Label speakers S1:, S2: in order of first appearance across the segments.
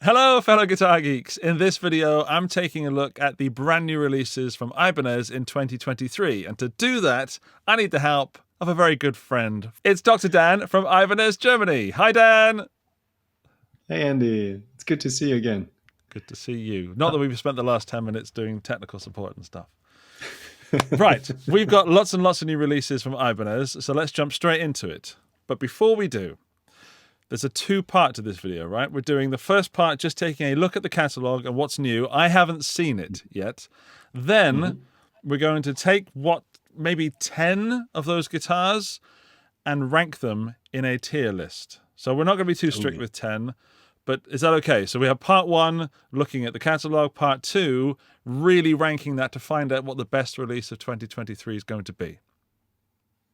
S1: Hello, fellow guitar geeks. In this video, I'm taking a look at the brand new releases from Ibanez in 2023. And to do that, I need the help of a very good friend. It's Dr. Dan from Ibanez, Germany. Hi, Dan.
S2: Hey, Andy. It's good to see you again.
S1: Good to see you. Not that we've spent the last 10 minutes doing technical support and stuff. Right, we've got lots and lots of new releases from Ibanez, so let's jump straight into it. But before we do, there's a two-part to this video, right? We're doing the first part, just taking a look at the catalog and what's new. I haven't seen it yet. Then we're going to take maybe 10 of those guitars and rank them in a tier list. So we're not going to be too strict with 10, but is that okay? So we have part 1, looking at the catalog. Part 2, really ranking that to find out what the best release of 2023 is going to be.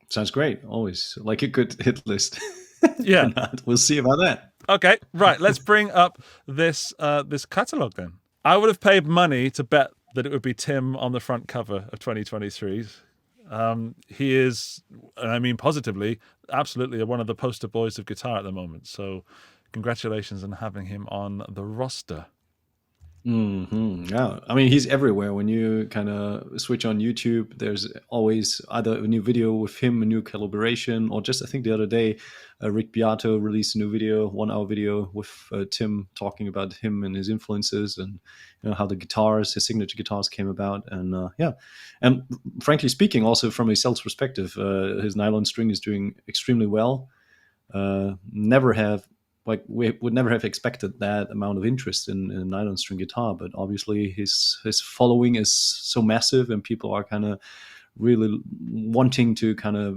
S2: Sounds great. Always like a good hit list.
S1: Yeah.
S2: We'll see about that.
S1: Okay, right. Let's bring up this catalog then. I would have paid money to bet that it would be Tim on the front cover of 2023. He is, and I mean positively, absolutely one of the poster boys of guitar at the moment. So congratulations on having him on the roster.
S2: Yeah, I mean, he's everywhere. When you kind of switch on YouTube, there's always either a new video with him, a new collaboration, or just I think the other day, Rick Beato released a new video, 1-hour video with Tim talking about him and his influences and how the guitars, his signature guitars came about. And yeah, and frankly speaking, also from a sales perspective, his nylon string is doing extremely well. We would never have expected that amount of interest in a nylon string guitar, but obviously his following is so massive, and people are kind of really wanting to kind of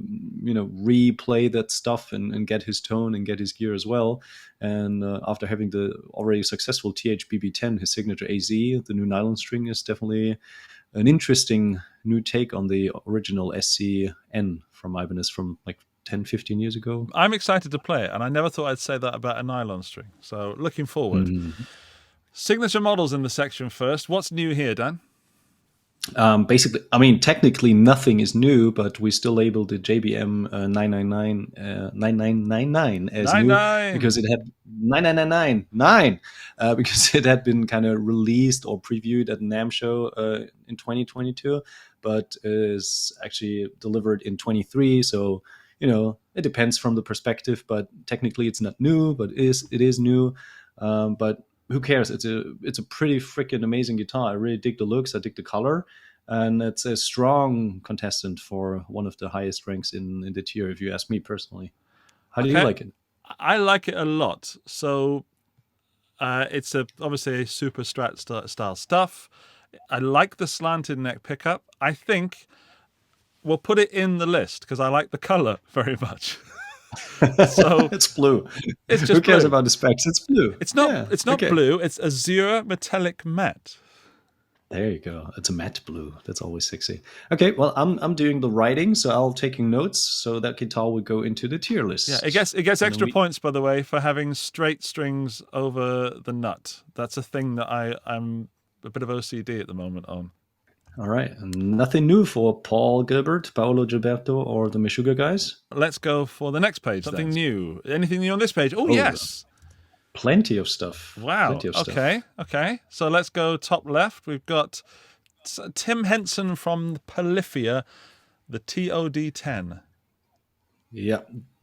S2: replay that stuff and get his tone and get his gear as well. And after having the already successful THBB10, his signature AZ, the new nylon string is definitely an interesting new take on the original SCN from Ibanez from like 10, 15 years ago.
S1: I'm excited to play it, and I never thought I'd say that about a nylon string. So looking forward. Signature models in the section first. What's new here, Dan?
S2: Basically, I mean, technically nothing is new, but we still labeled the JBM 9999 as new because it had 9999 because it had been kind of released or previewed at NAMM show in 2022, but is actually delivered in 23. So it depends from the perspective, but technically it's not new, but it is new. But who cares? It's a pretty freaking amazing guitar. I really dig the looks. I dig the color, and it's a strong contestant for one of the highest ranks in the tier, if you ask me personally. How do you like it?
S1: I like it a lot. So it's obviously a super Strat style stuff. I like the slanted neck pickup. I think we'll put it in the list because I like the color very much. So
S2: it's blue.
S1: It's just
S2: who cares
S1: blue.
S2: about the specs? It's blue.
S1: It's not blue. It's azure metallic matte.
S2: There you go. It's a matte blue. That's always sexy. Okay, well, I'm doing the writing, so I'll taking notes. So that guitar will go into the tier list.
S1: Yeah, it gets extra points, by the way, for having straight strings over the nut. That's a thing that I'm a bit of OCD at the moment on.
S2: All right. Nothing new for Paul Gilbert, Paolo Gilberto, or the Meshuggah guys?
S1: Let's go for the next page. Something new. Anything new on this page? Oh, yes.
S2: Plenty of stuff.
S1: Wow.
S2: Plenty of stuff.
S1: Okay. So let's go top left. We've got Tim Henson from Polyphia, the TOD10.
S2: Yeah.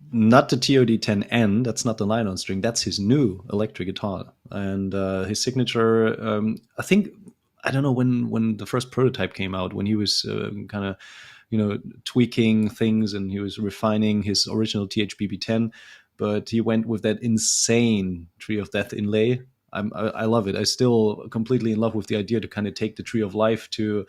S2: Not the TOD10N. That's not the nylon string. That's his new electric guitar. And his signature, I don't know when the first prototype came out, when he was kind of, tweaking things and he was refining his original THBB10, but he went with that insane Tree of Death inlay. I love it. I'm still completely in love with the idea to kind of take the Tree of Life to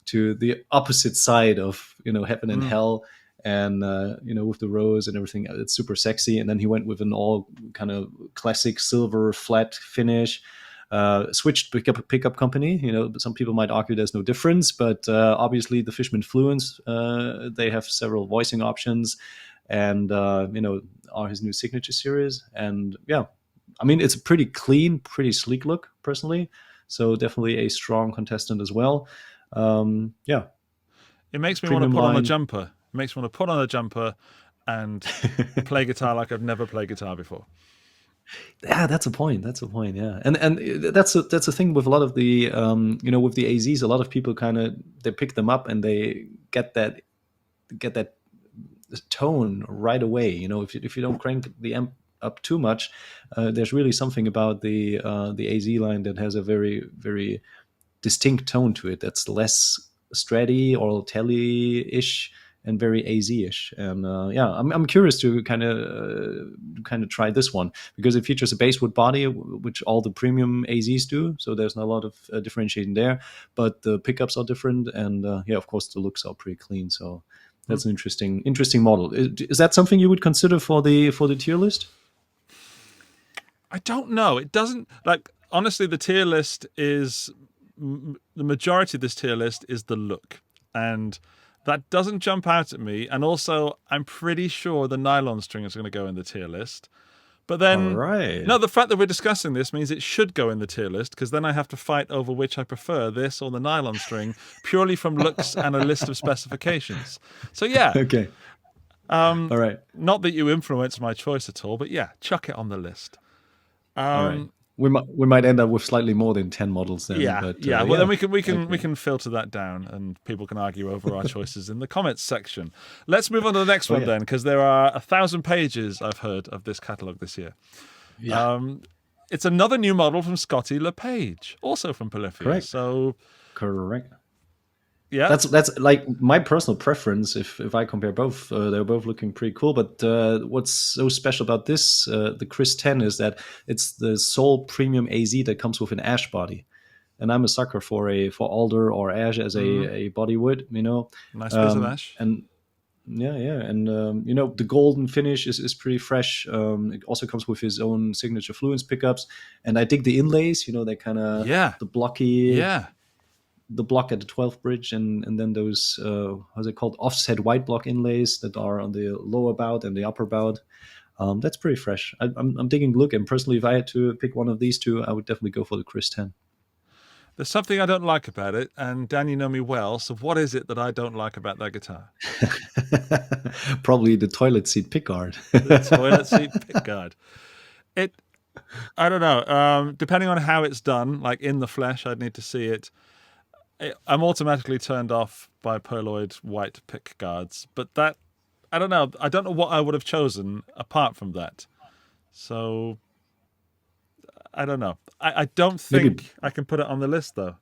S2: the opposite side of, heaven and hell. And, with the rose and everything, it's super sexy. And then he went with an all kind of classic silver flat finish. Switched pickup company. Some people might argue there's no difference, but obviously the Fishman Fluence, they have several voicing options, and are his new signature series. And yeah, I mean, it's a pretty clean, pretty sleek look, personally. So definitely a strong contestant as well. Yeah,
S1: it makes me want to put on a jumper. It makes me want to put on a jumper and play guitar like I've never played guitar before.
S2: Yeah, that's a point. That's a point. Yeah, and that's a thing with a lot of the with the AZs. A lot of people kind of they pick them up and they get that tone right away. If you don't crank the amp up too much, there's really something about the AZ line that has a very very distinct tone to it. That's less Stratty or Telly-ish and very AZ-ish. And yeah, I'm curious to kind of try this one because it features a basswood body, which all the premium AZs do. So there's not a lot of differentiating there, but the pickups are different, and yeah, of course the looks are pretty clean. So that's an interesting model. Is that something you would consider for the tier list?
S1: I don't know. It doesn't, like, honestly, the tier list is, the majority of this tier list is the look. And that doesn't jump out at me. And also, I'm pretty sure the nylon string is going to go in the tier list. But then,
S2: All right.
S1: no, the fact that we're discussing this means it should go in the tier list, because then I have to fight over which I prefer, this or the nylon string, purely from looks and a list of specifications. So yeah.
S2: Okay. All right.
S1: Not that you influence my choice at all, but yeah, chuck it on the list.
S2: All right. We might end up with slightly more than 10 models then.
S1: Yeah,
S2: but,
S1: yeah. Well, then we can filter that down, and people can argue over our choices in the comments section. Let's move on to the next one then, because there are 1,000 pages I've heard of this catalog this year.
S2: Yeah.
S1: It's another new model from Scotty LePage, also from Polyphia.
S2: Correct.
S1: So
S2: correct.
S1: Yeah,
S2: that's like my personal preference. If I compare both, they're both looking pretty cool. But what's so special about this, the Chris 10, is that it's the sole premium AZ that comes with an ash body, and I'm a sucker for alder or ash as a body wood.
S1: Nice piece of ash.
S2: And yeah, and the golden finish is pretty fresh. It also comes with his own signature Fluence pickups, and I dig the inlays. They kind of the blocky the block at the 12th bridge, and then those how's it called, offset white block inlays that are on the lower bout and the upper bout. That's pretty fresh. I'm digging the look, and personally, if I had to pick one of these two, I would definitely go for the Chris 10.
S1: There's something I don't like about it, and Dan, you know me well, so what is it that I don't like about that guitar?
S2: Probably the toilet seat pickguard.
S1: The toilet seat pickguard. I don't know. Depending on how it's done, like in the flesh, I'd need to see it. I'm automatically turned off by pearloid white pick guards, but that, I don't know. I don't know what I would have chosen apart from that. So I don't know. I don't think I can put it on the list though.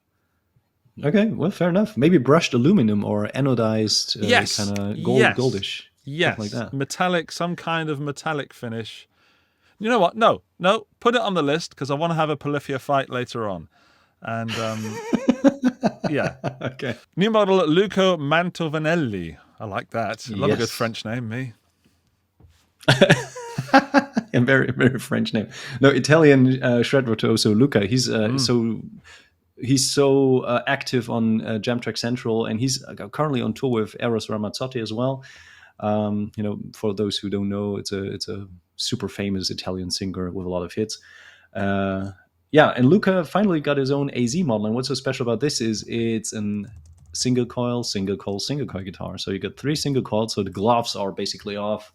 S2: Okay, well, fair enough. Maybe brushed aluminum or anodized, kind of goldish.
S1: Yes,
S2: like that.
S1: Metallic, some kind of metallic finish. You know what? No, put it on the list because I want to have a Polyphia fight later on. And yeah.
S2: Okay.
S1: New model Luca Mantovanelli. I like that. I love a good French name, me.
S2: And very, very French name. No, Italian shred virtuoso Luca. He's so active on Jam Track Central, and he's currently on tour with Eros Ramazzotti as well. For those who don't know, it's a super famous Italian singer with a lot of hits. And Luca finally got his own AZ model. And what's so special about this is it's a single coil guitar. So you got 3 single coils. So the gloves are basically off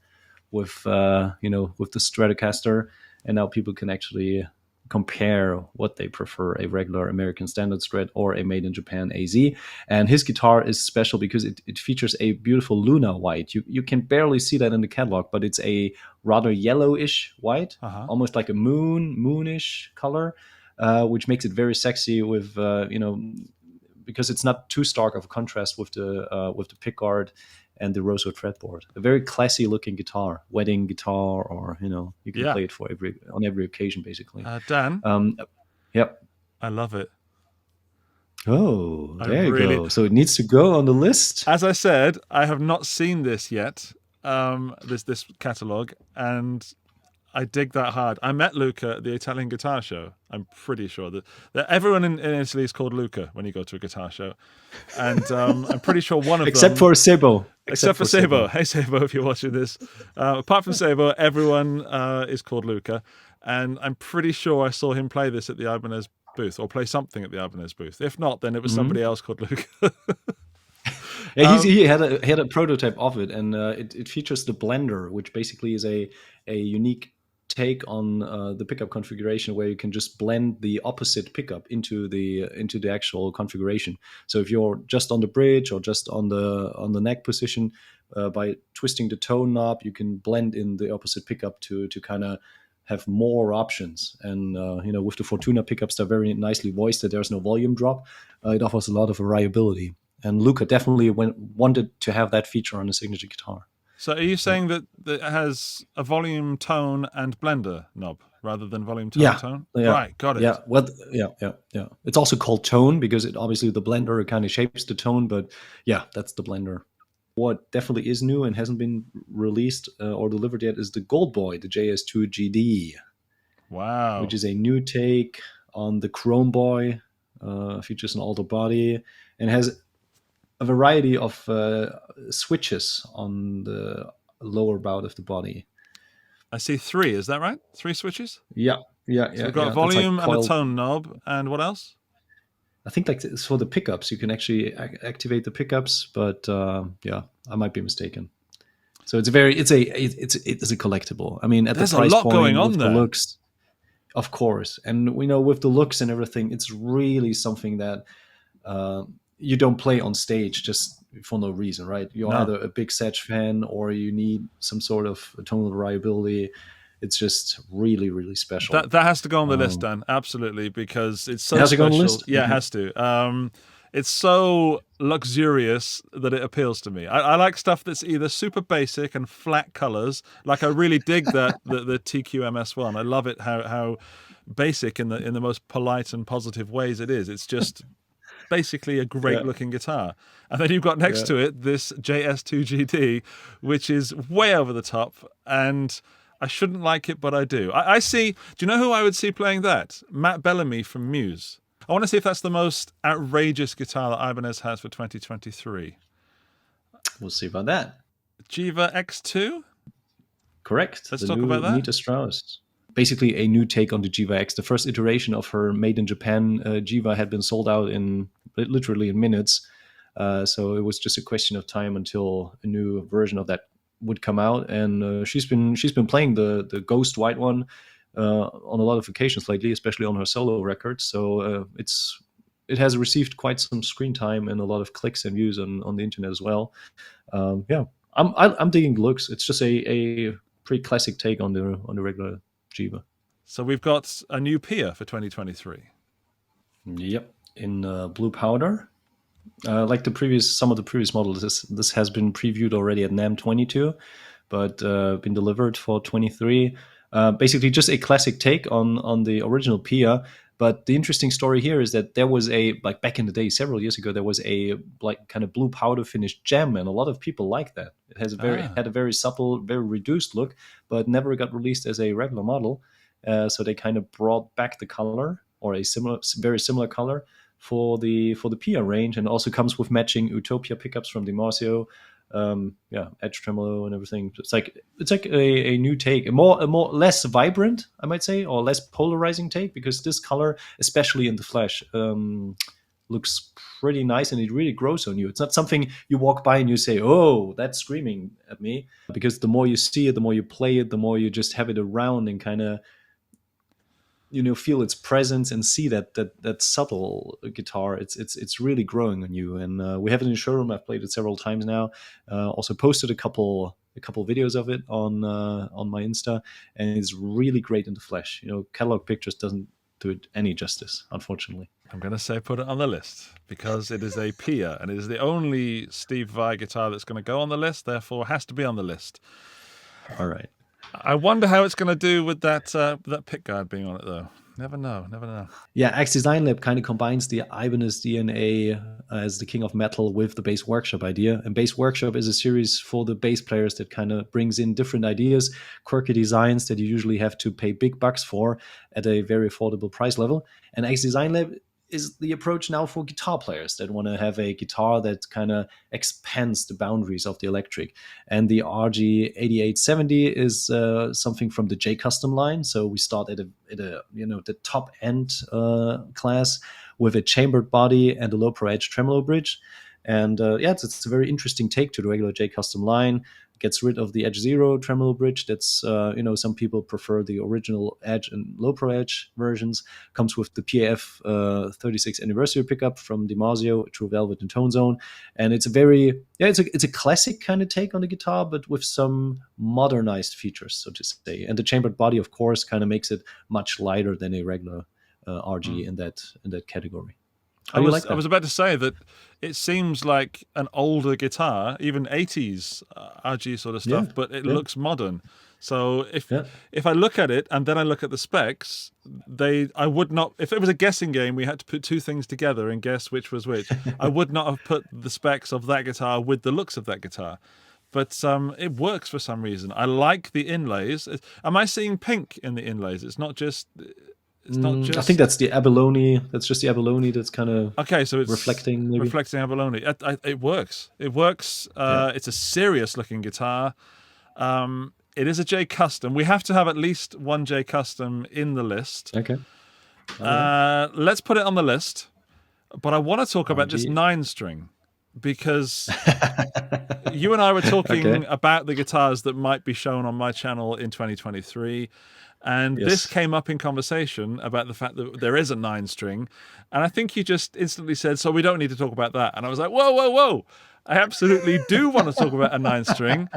S2: with the Stratocaster, and now people can actually compare what they prefer, a regular American standard Strat or a made in Japan AZ. And his guitar is special because it features a beautiful Luna white. You can barely see that in the catalog, but it's a rather yellowish white, almost like a moonish color, which makes it very sexy with because it's not too stark of a contrast with the pickguard and the rosewood fretboard. A very classy looking guitar, wedding guitar, or you can play it on every occasion basically.
S1: Dan,
S2: yep,
S1: I love it.
S2: Oh, there you go. So it needs to go on the list.
S1: As I said, I have not seen this yet, this catalog, and I dig that hard. I met Luca at the Italian guitar show. I'm pretty sure that everyone in Italy is called Luca when you go to a guitar show. And I'm pretty sure one of
S2: Except
S1: them...
S2: for Sebo.
S1: Except for Sebo. Hey, Sebo, if you're watching this. Apart from Sebo, everyone is called Luca. And I'm pretty sure I saw him play this at the Ibanez booth, or play something at the Ibanez booth. If not, then it was somebody else called Luca.
S2: Yeah, he had a prototype of it, and it features the blender, which basically is a unique take on the pickup configuration where you can just blend the opposite pickup into the actual configuration. So if you're just on the bridge or just on the neck position, by twisting the tone knob, you can blend in the opposite pickup to kind of have more options. And with the Fortuna pickups, they're very nicely voiced, that there's no volume drop. It offers a lot of variability. And Luca definitely wanted to have that feature on a signature guitar.
S1: So are you saying that it has a volume, tone, and blender knob rather than volume, tone, tone?
S2: Yeah.
S1: Right, got it.
S2: Yeah, well, yeah. It's also called tone because it obviously the blender kind of shapes the tone, but yeah, that's the blender. What definitely is new and hasn't been released or delivered yet is the Gold Boy, the JS2GD.
S1: Wow.
S2: Which is a new take on the Chrome Boy, features an alto body, and has a variety of switches on the lower bout of the body.
S1: I see 3, is that right? 3 switches?
S2: Yeah.
S1: So we've got a volume and a tone knob, and what else?
S2: I think like for the pickups, you can actually activate the pickups, but I might be mistaken. So it's a collectible. I mean, at
S1: There's
S2: the price
S1: a lot
S2: point,
S1: going on
S2: with
S1: there.
S2: The looks, of course, and we know with the looks and everything, it's really something that you don't play on stage just for no reason, right? You're either a big Sag fan or you need some sort of tonal variability. It's just really, really special.
S1: That has to go on the list, Dan. Absolutely, because it's so
S2: it has
S1: special.
S2: To go on the list?
S1: Yeah, it has to. It's so luxurious that it appeals to me. I like stuff that's either super basic and flat colors. Like I really dig the TQMS1. I love it how basic in the most polite and positive ways it is. It's just basically a great looking guitar. And then you've got next to it this JS2GD, which is way over the top, and I shouldn't like it, but I do. I see, do you know who I would see playing that? Matt Bellamy from Muse. I want to see if that's the most outrageous guitar that Ibanez has for 2023.
S2: We'll see about that.
S1: Gsva X2?
S2: Correct.
S1: Let's talk about that.
S2: Nita Strauss. Basically a new take on the Gsva X. The first iteration of her made in Japan Gsva had been sold out literally in minutes. So it was just a question of time until a new version of that would come out. And she's been playing the Ghost White one on a lot of occasions lately, especially on her solo records. So it has received quite some screen time and a lot of clicks and views on the internet as well. I'm digging the looks. It's just a pretty classic take on the regular Gsva.
S1: So we've got a new PIA for 2023.
S2: Yep, in blue powder. Like some of the previous models, this has been previewed already at NAMM 22, but been delivered for 23. Basically, just a classic take on the original PIA. But the interesting story here is that there was back in the day, several years ago, there was a kind of blue powder finished gem, and a lot of people like that. It has had a very subtle, very reduced look, but never got released as a regular model. So they kind of brought back the color, or a very similar color for the PIA range, and also comes with matching Utopia pickups from DiMarzio. Edge tremolo and everything. It's like a new take, a more less vibrant, I might say, or less polarizing take, because this color, especially in the flesh, looks pretty nice, and it really grows on you. It's not something you walk by and you say, "Oh, that's screaming at me," because the more you see it, the more you play it, the more you just have it around and kind of feel its presence and see that subtle guitar. It's really growing on you, and we have it in the showroom. I've played it several times now. Also posted a couple videos of it on my Insta, and it's really great in the flesh. Catalog pictures doesn't do it any justice, unfortunately.
S1: I'm going to say put it on the list because it is a PIA, and it is the only Steve Vai guitar that's going to go on the list. Therefore, has to be on the list.
S2: All right.
S1: I wonder how it's going to do with that pick guard being on it, though. Never know.
S2: Yeah, Axe Design Lab kind of combines the Ibanez DNA as the king of metal with the Bass Workshop idea. And Bass Workshop is a series for the bass players that kind of brings in different ideas, quirky designs that you usually have to pay big bucks for at a very affordable price level. And Axe Design Lab is the approach now for guitar players that want to have a guitar that kind of expands the boundaries of the electric. And the RG8870 is something from the J Custom line. So we start at the top end class with a chambered body and a low pro edge tremolo bridge. And it's a very interesting take to the regular J Custom line. Gets rid of the Edge0 tremolo bridge. That's some people prefer the original Edge and Low Pro Edge versions. Comes with the PAF 36th anniversary pickup from DiMarzio, True Velvet and Tone Zone, and it's a very it's a classic kind of take on the guitar, but with some modernized features, so to say. And the chambered body, of course, kind of makes it much lighter than a regular RG in that category.
S1: I was about to say that it seems like an older guitar, even 80s RG sort of stuff, but it looks modern. So if I look at it and then I look at the specs, I would not, if it was a guessing game, we had to put two things together and guess which was which. I would not have put the specs of that guitar with the looks of that guitar. But it works for some reason. I like the inlays. Am I seeing pink in the inlays? It's not just...
S2: I think that's the abalone. That's just the abalone that's kind of
S1: so it's
S2: reflecting
S1: abalone. It works. It works. It's a serious looking guitar. It is a J Custom. We have to have at least one J Custom in the list.
S2: Okay.
S1: Let's put it on the list. But I want to talk about this 9-string because you and I were talking about the guitars that might be shown on my channel in 2023. And this came up in conversation about the fact that there is a 9-string. And I think you just instantly said, so we don't need to talk about that. And I was like, whoa. I absolutely do want to talk about a 9-string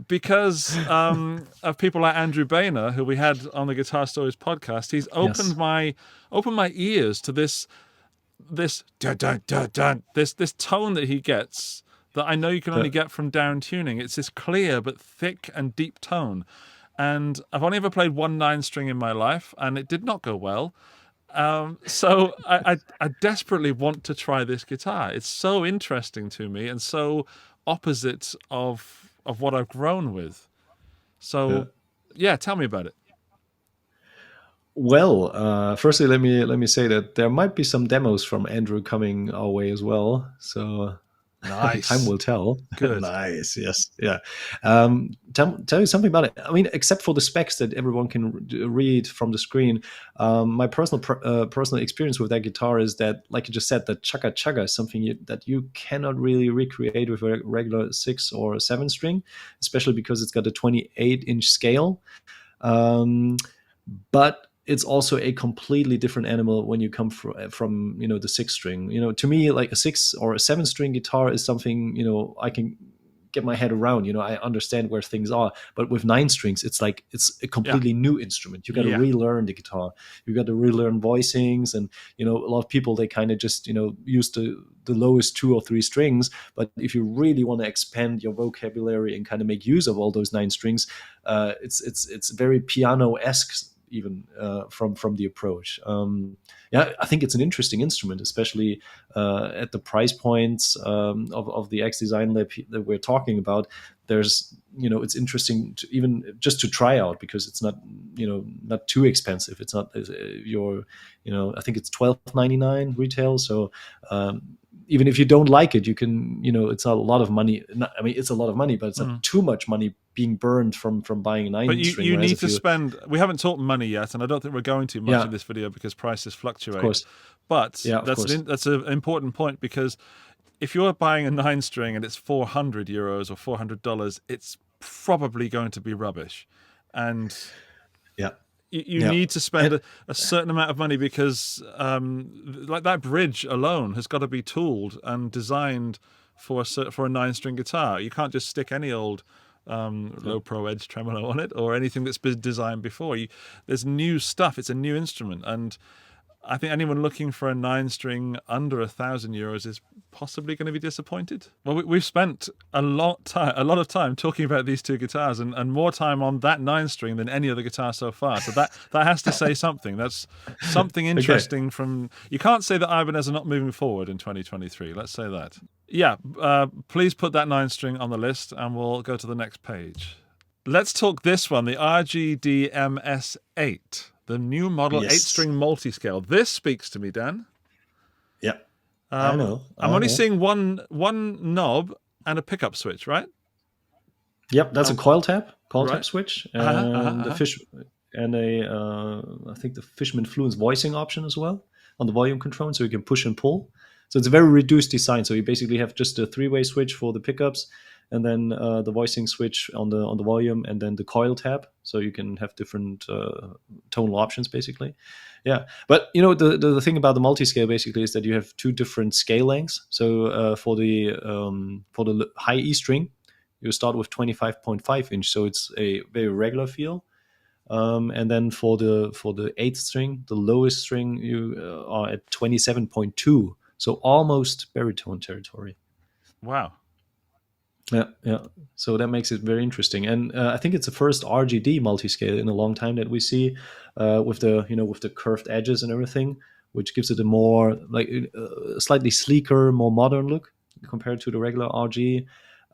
S1: because of people like Andrew Boehner, who we had on the Guitar Stories podcast. He's opened my ears to this dun, dun, dun, dun, this tone that he gets that I know you can only get from down tuning. It's this clear but thick and deep tone. And I've only ever played one 9-string in my life, and it did not go well. So I desperately want to try this guitar. It's so interesting to me and so opposite of what I've grown with. So, tell me about it.
S2: Well, firstly, let me say that there might be some demos from Andrew coming our way as well. So
S1: nice.
S2: Time will tell.
S1: Good.
S2: Nice. Yes. Yeah. Tell you something about it. I mean, except for the specs that everyone can read from the screen, my personal experience with that guitar is that, like you just said, the chugga chugga is something that you cannot really recreate with a regular 6 or 7-string, especially because it's got a 28-inch scale. But it's also a completely different animal when you come from the 6-string. To me, like a 6 or a 7-string guitar is something I can get my head around. I understand where things are. But with 9 strings, it's like it's a completely new instrument. You got to relearn the guitar. You got to relearn voicings, and a lot of people, they kind of just use the lowest 2 or 3 strings. But if you really want to expand your vocabulary and kind of make use of all those 9 strings, it's very piano-esque, even from the approach. I think it's an interesting instrument, especially at the price points of the X Design Lab that we're talking about. There's it's interesting to even just to try out, because it's not not too expensive. It's not I think it's $12.99 retail. So even if you don't like it, you can it's not a lot of money. It's a lot of money, but it's not too much money being burned from buying a 9-string.
S1: But you need to spend. We haven't talked money yet, and I don't think we're going to much in this video because prices fluctuate.
S2: Of course.
S1: But that's an important point, because if you're buying a 9-string and it's €400 or $400, it's probably going to be rubbish, and you need to spend a certain amount of money, because like that bridge alone has got to be tooled and designed for a 9-string guitar. You can't just stick any old low pro edge tremolo on it or anything that's been designed before. There's new stuff. It's a new instrument, and I think anyone looking for a 9-string under €1,000 is possibly going to be disappointed. Well, we've spent a lot of time talking about these two guitars, and more time on that 9-string than any other guitar so far. So that has to say something. That's something interesting. From you can't say that Ibanez are not moving forward in 2023. Let's say that. Yeah, please put that 9-string on the list, and we'll go to the next page. Let's talk this one, the RGD-MS8. The new model 8-string multi-scale. This speaks to me, Dan.
S2: Yeah, I know.
S1: I'm only seeing one knob and a pickup switch, right?
S2: Yep, that's a coil tap switch, and the fish, and I think the Fishman Fluence voicing option as well on the volume control, so you can push and pull. So it's a very reduced design. So you basically have just a 3-way switch for the pickups, and then the voicing switch on the volume, and then the coil tab, so you can have different tonal options basically. Yeah, but the thing about the multi-scale basically is that you have 2 different scale lengths. So for the high E string, you start with 25.5 inch, so it's a very regular feel. And then for the 8th string, the lowest string, you are at 27.2, so almost baritone territory.
S1: Wow.
S2: Yeah. So that makes it very interesting, and I think it's the first RGD multi-scale in a long time that we see with the curved edges and everything, which gives it a more slightly sleeker, more modern look compared to the regular RG.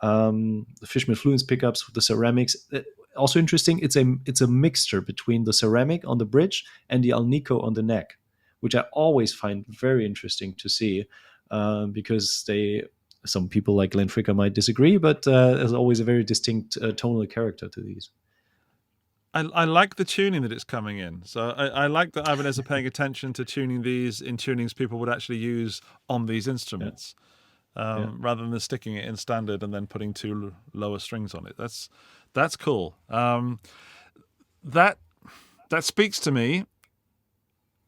S2: The Fishman Fluence pickups with the ceramics. Also interesting, it's a mixture between the ceramic on the bridge and the alnico on the neck, which I always find very interesting to see, because some people like Glenn Fricker might disagree, but there's always a very distinct tonal character to these.
S1: I like the tuning that it's coming in. So I like that Ibanez are paying attention to tuning these in tunings people would actually use on these instruments, rather than sticking it in standard and then putting 2 lower strings on it. That's cool. That speaks to me.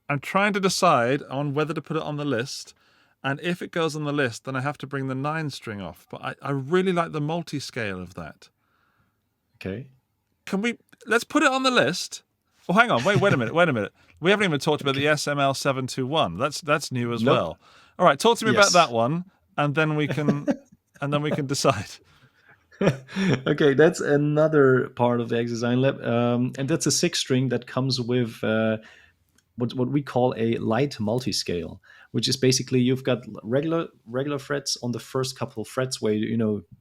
S1: I'm trying to decide on whether to put it on the list. And if it goes on the list, then I have to bring the 9-string off. But I really like the multi-scale of that.
S2: Okay.
S1: Let's put it on the list. Oh, hang on. Wait a minute. We haven't even talked about the SML721. That's new as well. All right, talk to me about that one, and then we can decide.
S2: Okay, that's another part of the X Design Lab, and that's a 6-string that comes with what we call a light multi-scale, which is basically you've got regular frets on the first couple of frets where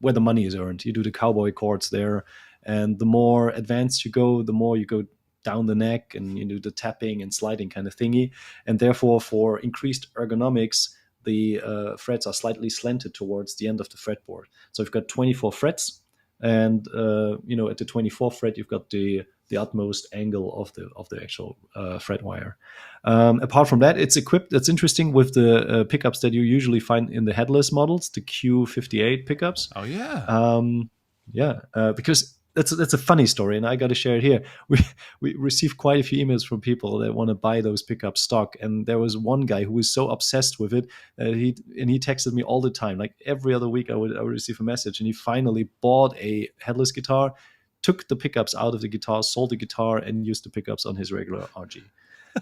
S2: where the money is earned. You do the cowboy chords there, and the more advanced you go, the more you go down the neck, and you do the tapping and sliding kind of thingy. And therefore, for increased ergonomics, the frets are slightly slanted towards the end of the fretboard. So you've got 24 frets, and at the 24th fret you've got the utmost angle of the actual fret wire. Apart from that, it's equipped. That's interesting with the pickups that you usually find in the headless models, the Q58 pickups.
S1: Oh yeah,
S2: because that's a funny story, and I got to share it here. We received quite a few emails from people that want to buy those pickups stock, and there was one guy who was so obsessed with it. He texted me all the time, like every other week. I would receive a message, and he finally bought a headless guitar, took the pickups out of the guitar, sold the guitar, and used the pickups on his regular RG.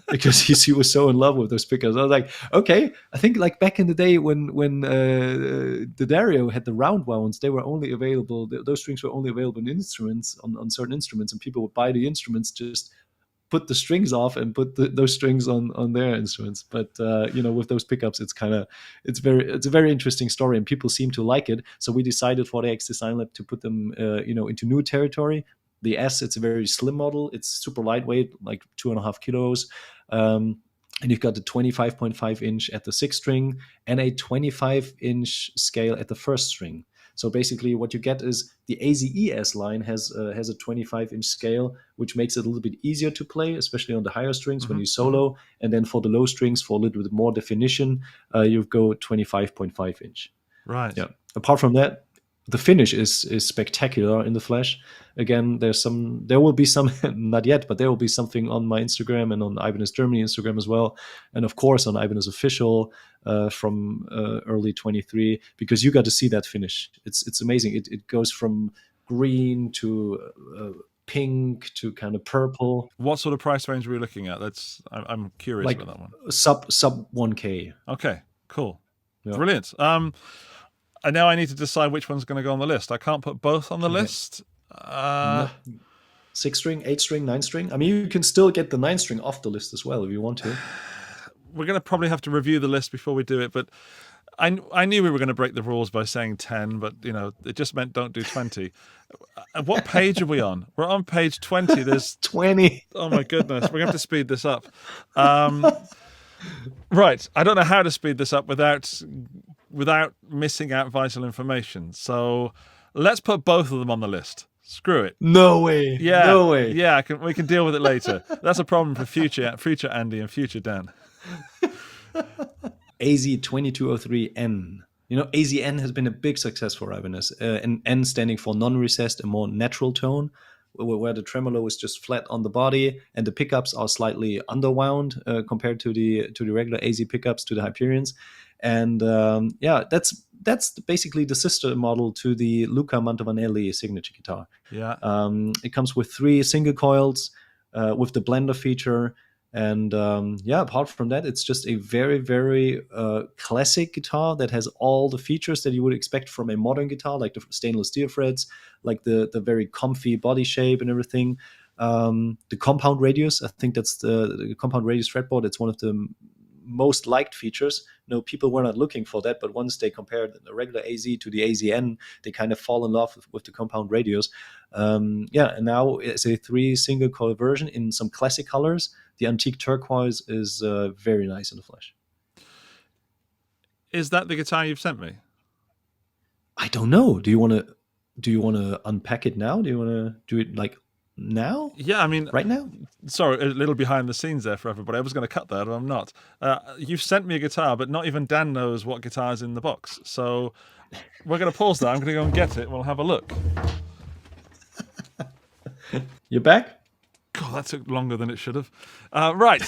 S2: Because he was so in love with those pickups. I was like, okay, I think like back in the day when the Dario had the round wounds, they were only available. Those strings were only available in instruments on certain instruments, and people would buy the instruments, just put the strings off and put those strings on their instruments. But with those pickups, it's a very interesting story, and people seem to like it. So we decided for the X Design Lab to put them into new territory. The S, it's a very slim model. It's super lightweight, like 2.5 kilos. And you've got the 25.5 inch at the 6th string and a 25-inch scale at the 1st string. So basically what you get is the AZES line has a 25-inch scale, which makes it a little bit easier to play, especially on the higher strings when you solo. And then for the low strings, for a little bit more definition, you go 25.5 inch.
S1: Right.
S2: Yeah. Apart from that, the finish is spectacular in the flesh. Again, there will be some, not yet, but there will be something on my Instagram and on Ibanez Germany Instagram as well. And of course on Ibanez Official from early 23, because you got to see that finish. It's amazing. It goes from green to pink to kind of purple.
S1: What sort of price range are we looking at? I'm curious about that one.
S2: Sub 1K.
S1: Okay, cool.
S2: Yeah.
S1: Brilliant. And now I need to decide which one's going to go on the list. I can't put both on the list.
S2: 6 string, 8 string, 9 string. I mean, you can still get the 9 string off the list as well if you want to.
S1: We're going to probably have to review the list before we do it, but I knew we were going to break the rules by saying 10, but it just meant don't do 20. What page are we on? We're on page 20. There's
S2: 20.
S1: Oh my goodness, we're going to have to speed this up. Right, I don't know how to speed this up without missing out vital information. So let's put both of them on the list. Screw it.
S2: No way.
S1: Yeah.
S2: No way.
S1: Yeah, we can deal with it later. That's a problem for future Andy and future Dan.
S2: AZ2203N. You know, AZN has been a big success for Ibanez, and N standing for non-recessed, a more natural tone, where the tremolo is just flat on the body and the pickups are slightly underwound compared to the regular AZ pickups, to the Hyperions. And that's basically the sister model to the Luca Mantovanelli signature guitar.
S1: Yeah.
S2: It comes with 3 single coils with the blender feature. And apart from that, it's just a very, very classic guitar that has all the features that you would expect from a modern guitar, like the stainless steel frets, like the very comfy body shape and everything. The compound radius, I think that's the compound radius fretboard. It's one of the most liked features. No, people were not looking for that, but once they compared the regular AZ to the AZN, they kind of fall in love with the compound radius. And now it's a 3 single coil version in some classic colors. The antique turquoise is very nice in the flesh.
S1: Is that the guitar you've sent me?
S2: I don't know. Do you want to unpack it now? Do you want to do it like now?
S1: Yeah, I mean,
S2: right now.
S1: Sorry, a little behind the scenes there for everybody. I was going to cut that, but I'm not. You've sent me a guitar, but not even Dan knows what guitar is in the box. So we're going to pause that. I'm going to go and get it. We'll have a look.
S2: You're back?
S1: God, that took longer than it should have. Right.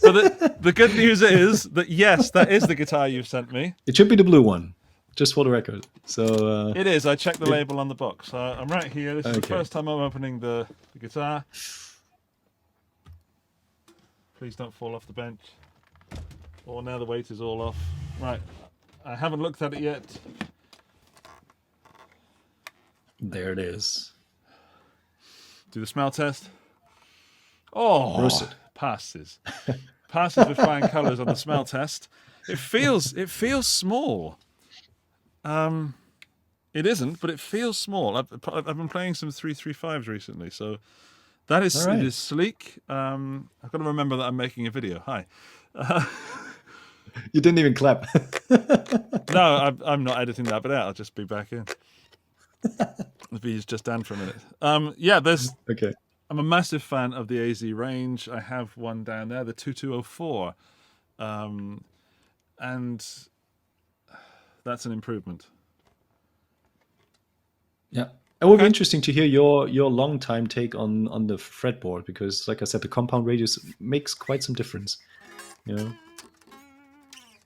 S1: But the good news is that, yes, that is the guitar you've sent me.
S2: It should be the blue one, just for the record. So
S1: it is. I checked the label on the box. I'm right here. This is the first time I'm opening the guitar. Please don't fall off the bench. Oh, now the weight is all off. Right. I haven't looked at it yet.
S2: There it is.
S1: Do the smell test. Oh,
S2: roasted.
S1: Passes. Passes with flying colours on the smell test. It feels small. It isn't, but it feels small. I've been playing some 335s recently, so that is It is sleek. I've got to remember that I'm making a video. Hi.
S2: You didn't even clap.
S1: No, I'm not editing that bit out. I'll just be back in. The video's just down for a minute. There's.
S2: Okay.
S1: I'm a massive fan of the AZ range. I have one down there, the 2204, and that's an improvement.
S2: Yeah, it would be interesting to hear your long time take on the fretboard, because, like I said, the compound radius makes quite some difference. You know.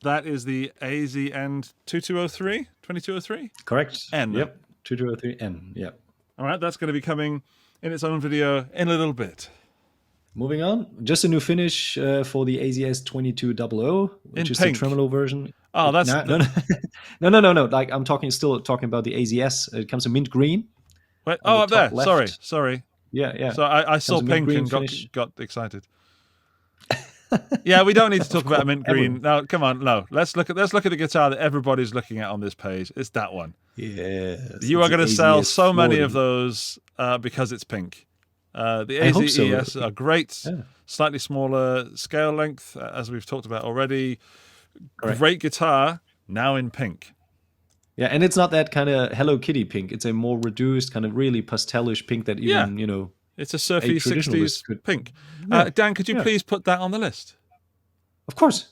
S1: That is the AZN 2203, 2203.
S2: Correct.
S1: N.
S2: Yep. 2203N. Yep.
S1: All right, that's going to be coming in its own video in a little bit.
S2: Moving on, just a new finish for the AZES 2200, which is
S1: pink.
S2: the tremolo version.
S1: Oh, that's
S2: no. Like still talking about the AZS. It comes in mint green.
S1: Wait, up there.
S2: Left.
S1: Sorry.
S2: Yeah.
S1: So I saw pink and got excited. Yeah, we don't need to talk about mint green. No, come on, no. Let's look at the guitar that everybody's looking at on this page. It's that one.
S2: Yeah.
S1: You are going to sell so many of those because it's pink. The AZES are great. Yeah. Slightly smaller scale length, as we've talked about already. Correct. Great guitar, now in pink.
S2: Yeah, and it's not that kind of Hello Kitty pink. It's a more reduced, kind of really pastelish pink that even,
S1: It's a surfy 60s pink. Dan, could you please put that on the list?
S2: Of course.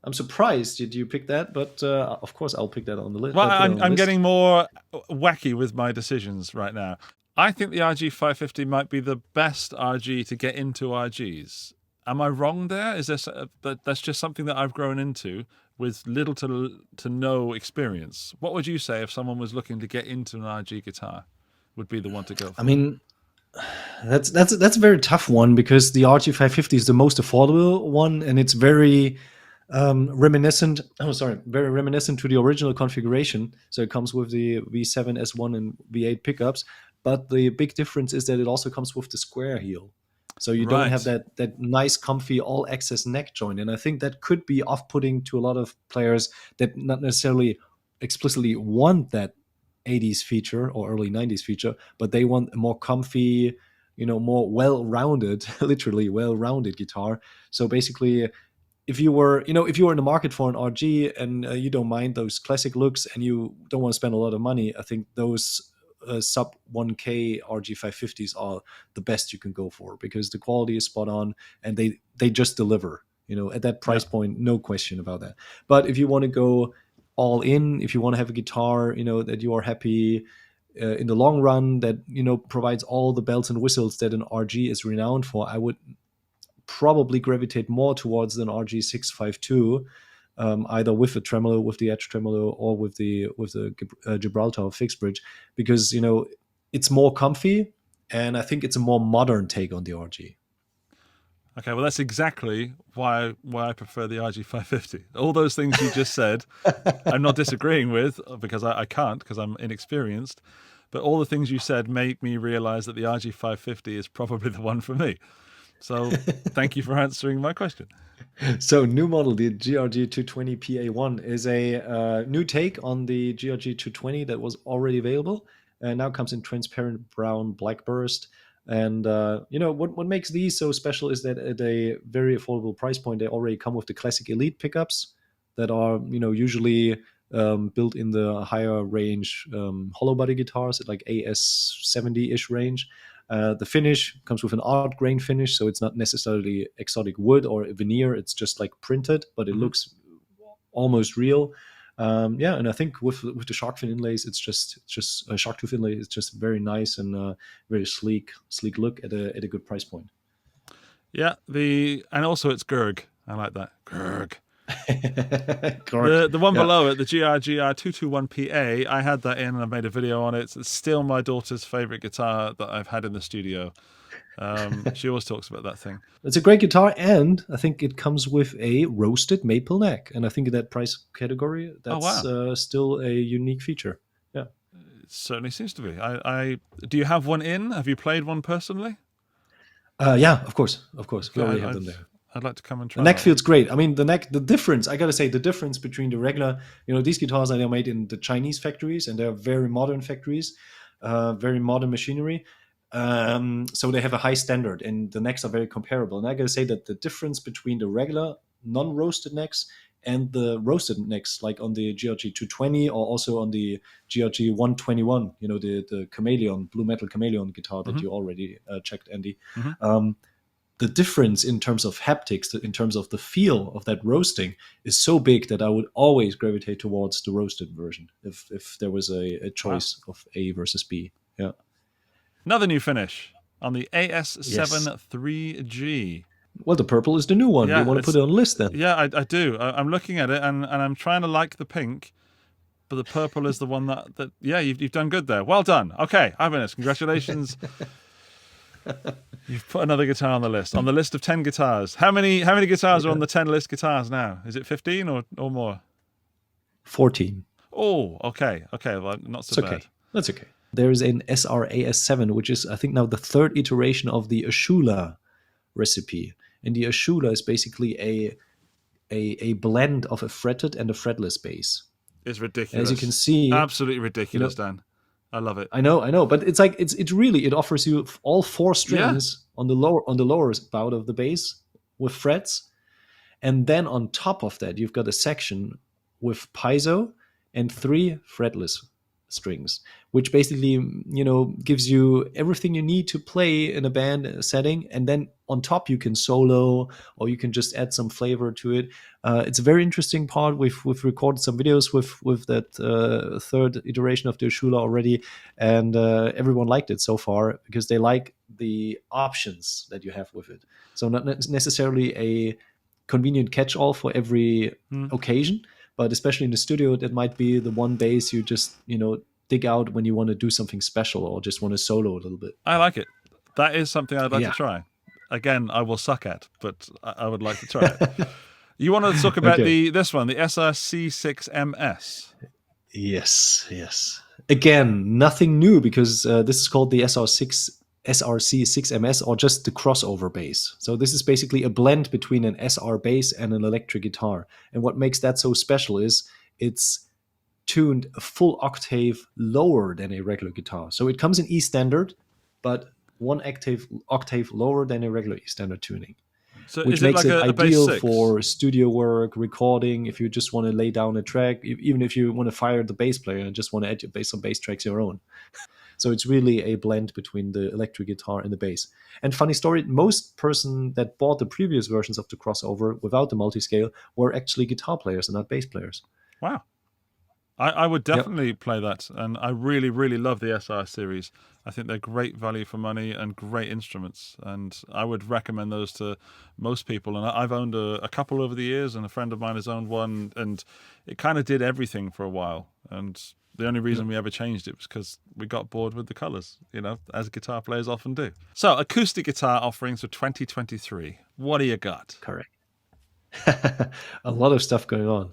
S2: I'm surprised you picked that, but of course I'll pick that on the list.
S1: Well, I'm getting more wacky with my decisions right now. I think the RG550 might be the best RG to get into RGs. Am I wrong there? Is that's just something that I've grown into with little to no experience? What would you say if someone was looking to get into an RG guitar? Would be the one to go for?
S2: I mean, that's a very tough one, because the RG550 is the most affordable one, and it's very reminiscent to the original configuration. So it comes with the V7 S1 and V8 pickups, but the big difference is that it also comes with the square heel. So you don't have that nice, comfy, all-access neck joint. And I think that could be off-putting to a lot of players that not necessarily explicitly want that 80s feature or early 90s feature, but they want a more comfy, more well-rounded, literally well-rounded guitar. So basically, if you were in the market for an RG and you don't mind those classic looks and you don't want to spend a lot of money, I think those sub 1K RG550s are the best you can go for, because the quality is spot on and they just deliver. At that price point, no question about that. But if you want to go all in, if you want to have a guitar, that you are happy in the long run, that provides all the bells and whistles that an RG is renowned for, I would probably gravitate more towards an RG652, either with the tremolo, with the edge tremolo, or with the Gibraltar fixed bridge, because it's more comfy, and I think it's a more modern take on the RG.
S1: Okay, well, that's exactly why I prefer the RG550. All those things you just said, I'm not disagreeing with, because I can't, because I'm inexperienced. But all the things you said make me realize that the RG550 is probably the one for me. So thank you for answering my question.
S2: So new model, the GRG220PA1 is a new take on the GRG220 that was already available, and now comes in transparent brown black burst. And what makes these so special is that at a very affordable price point, they already come with the classic elite pickups that are usually built in the higher range hollow body guitars at like AS70-ish range. The finish comes with an art grain finish, so it's not necessarily exotic wood or veneer. It's just like printed, but it looks almost real. And I think with the shark fin inlays, it's just a shark tooth inlay. It's just very nice and very sleek look at a good price point.
S1: Yeah, and also it's 𝗚𝗘𝗘𝗞. I like that 𝗚𝗘𝗘𝗞. The one below it, the GRGR221PA, I had that in and I made a video on it. It's still my daughter's favorite guitar that I've had in the studio. She always talks about that thing.
S2: It's a great guitar, and I think it comes with a roasted maple neck. And I think in that price category, that's still a unique feature. Yeah,
S1: it certainly seems to be. Do you have one in? Have you played one personally?
S2: Yeah, of course. We already have them there.
S1: I'd like to come and try.
S2: The neck feels great. I mean, the difference, I gotta say, the difference between the regular, these guitars are made in the Chinese factories, and they're very modern factories, very modern machinery. So they have a high standard, and the necks are very comparable. And I gotta say that the difference between the regular non-roasted necks and the roasted necks, like on the GRG220 or also on the GRG121, the chameleon, blue metal chameleon guitar that you already checked, Andy. The difference in terms of haptics, in terms of the feel of that roasting, is so big that I would always gravitate towards the roasted version if there was a choice of A versus B. Yeah.
S1: Another new finish on the AS7 3G.
S2: Well, the purple is the new one. Do you want to put it on the list then?
S1: Yeah, I do. I'm looking at it and I'm trying to like the pink, but the purple is the one that you've done good there. Well done. Okay, Ibanez, congratulations. You've put another guitar on the list of 10 guitars. How many guitars are on the 10 list guitars now? Is it 15 or more?
S2: 14.
S1: Oh, okay. Well, not so bad.
S2: That's okay. There is an SRAS7, which is, I think, now the third iteration of the 𝗚𝗚𝗓𝗓 recipe. And the 𝗚𝗚𝗓𝗓 is basically a blend of a fretted and a fretless bass.
S1: It's ridiculous.
S2: As you can see,
S1: absolutely ridiculous, Dan. I love it.
S2: I know, but it's like it offers you all four strings on the lower bout of the bass with frets, and then on top of that you've got a section with piezo and 3 fretless strings, which basically gives you everything you need to play in a band setting, and then on top you can solo or you can just add some flavor to it. It's a very interesting part. We've recorded some videos with that third iteration of the 𝗚𝗚𝗓𝗓 already, and everyone liked it so far because they like the options that you have with it. So not necessarily a convenient catch-all for every occasion, but especially in the studio, that might be the one bass you just, dig out when you want to do something special or just want to solo a little bit.
S1: I like it. That is something I'd like to try. Again, I will suck at, but I would like to try it. You want to talk about this one, the SRC6MS?
S2: Yes. Again, nothing new, because this is called the SRC6MS, or just the crossover bass. So this is basically a blend between an SR bass and an electric guitar. And what makes that so special is it's tuned a full octave lower than a regular guitar. So it comes in E standard, but one octave lower than a regular E standard tuning.
S1: So
S2: which makes it ideal for studio work, recording, if you just want to lay down a track, even if you want to fire the bass player and just want to add your bass on bass tracks your own. So it's really a blend between the electric guitar and the bass. And funny story, most person that bought the previous versions of the crossover without the multi-scale were actually guitar players and not bass players.
S1: Wow. I would
S2: Yep.
S1: definitely play that, and I really, really love the SR series. I think they're great value for money and great instruments, and I would recommend those to most people. And I've owned a couple over the years, and a friend of mine has owned one, and it kind of did everything for a while. And the only reason we ever changed it was because we got bored with the colors, you know, as guitar players often do. So, acoustic guitar offerings for 2023. What do you got?
S2: Correct. A lot of stuff going on.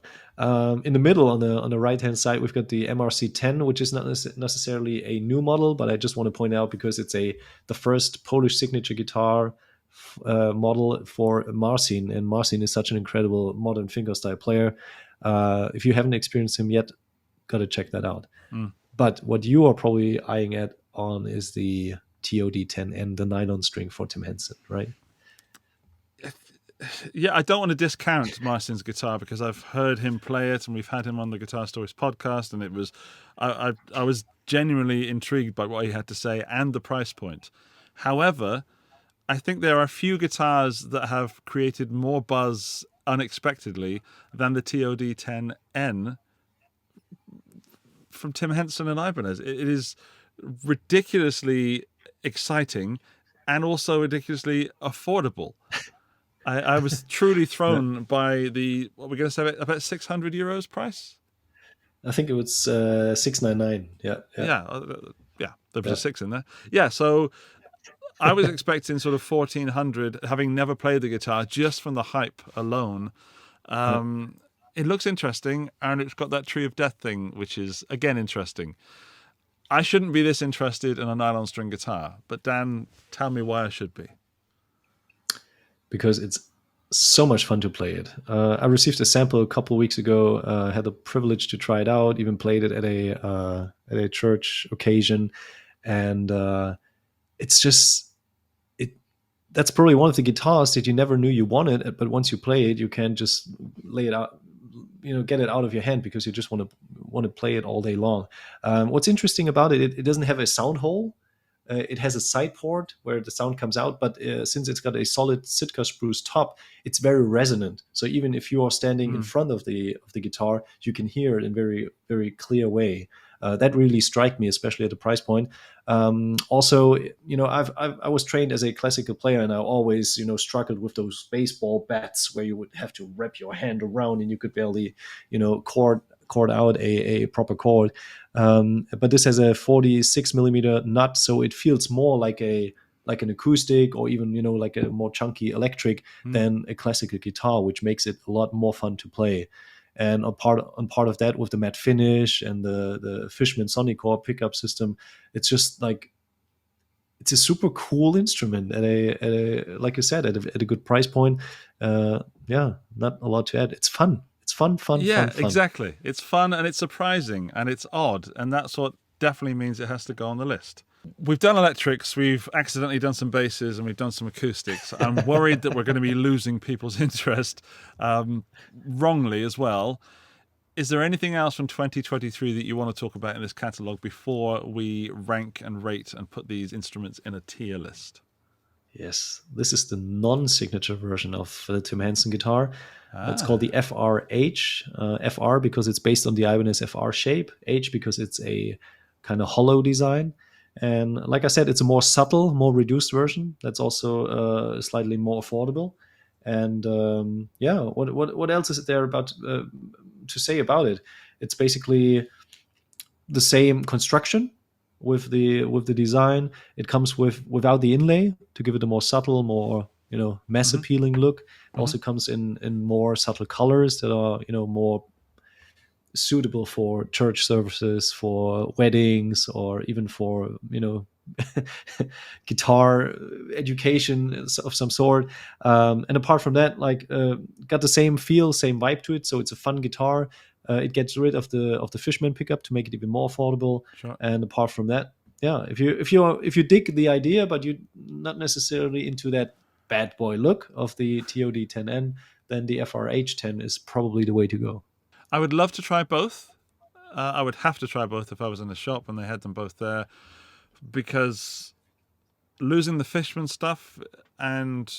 S2: In the middle, on the right hand side, we've got the MRC10, which is not necessarily a new model, but I just want to point out because it's the first Polish signature guitar model for Marcin, and Marcin is such an incredible modern fingerstyle player. If you haven't experienced him yet, got to check that out. But what you are probably eyeing on is the TOD10 and the nylon string for Tim Henson, right?
S1: Yeah, I don't want to discount Marcin's guitar because I've heard him play it, and we've had him on the Guitar Stories podcast, and it was I was genuinely intrigued by what he had to say and the price point. However, I think there are few guitars that have created more buzz unexpectedly than the TOD10N from Tim Henson and Ibanez. It is ridiculously exciting and also ridiculously affordable. I was truly thrown by the, what we're going to say, about €600 price?
S2: I think it was 699. Yeah.
S1: There was a 6 in there. Yeah, so I was expecting sort of 1,400, having never played the guitar, just from the hype alone. It looks interesting, and it's got that Tree of Death thing, which is, again, interesting. I shouldn't be this interested in a nylon string guitar, but Dan, tell me why I should be.
S2: Because it's so much fun to play it. I received a sample a couple of weeks ago. Had the privilege to try it out. Even played it at a church occasion, and it's just that's probably one of the guitars that you never knew you wanted, but once you play it, you can just lay it out. Get it out of your hand because you just want to play it all day long. What's interesting about it doesn't have a sound hole. It has a side port where the sound comes out, but since it's got a solid Sitka spruce top, it's very resonant. So even if you are standing in front of the guitar, you can hear it in very, very clear way. That really struck me, especially at the price point. Also, I was trained as a classical player, and I always, struggled with those baseball bats where you would have to wrap your hand around and you could barely, chord out a proper chord. But this has a 46 millimeter nut, so it feels more like an acoustic, or even like a more chunky electric than a classical guitar, which makes it a lot more fun to play. And on part of that, with the matte finish and the Fishman Sonicore pickup system, it's just like it's a super cool instrument at a like you said, at a good price point. Not a lot to add. It's fun. It's fun.
S1: Yeah,
S2: fun.
S1: Exactly. It's fun, and it's surprising, and it's odd, and that's what definitely means it has to go on the list. We've done electrics, we've accidentally done some basses, and we've done some acoustics. I'm worried that we're going to be losing people's interest wrongly as well. Is there anything else from 2023 that you want to talk about in this catalogue before we rank and rate and put these instruments in a tier list?
S2: Yes, this is the non-signature version of the Tim Henson guitar. It's called the FRH. FR because it's based on the Ibanez FR shape. H because it's a kind of hollow design. And like I said, it's a more subtle, more reduced version. That's also slightly more affordable. And what else is there about to say about it? It's basically the same construction with the design. It comes without the inlay to give it a more subtle, more mass appealing look. It also comes in more subtle colors that are more suitable for church services, for weddings, or even for guitar education of some sort. And apart from that, got the same feel, same vibe to it. So it's a fun guitar. It gets rid of the Fishman pickup to make it even more affordable. Sure. And apart from that, if you dig the idea, but you're not necessarily into that bad boy look of the TOD10N, then the FRH10 is probably the way to go.
S1: I would love to try both. I would have to try both if I was in the shop and they had them both there. because losing the Fishman stuff, and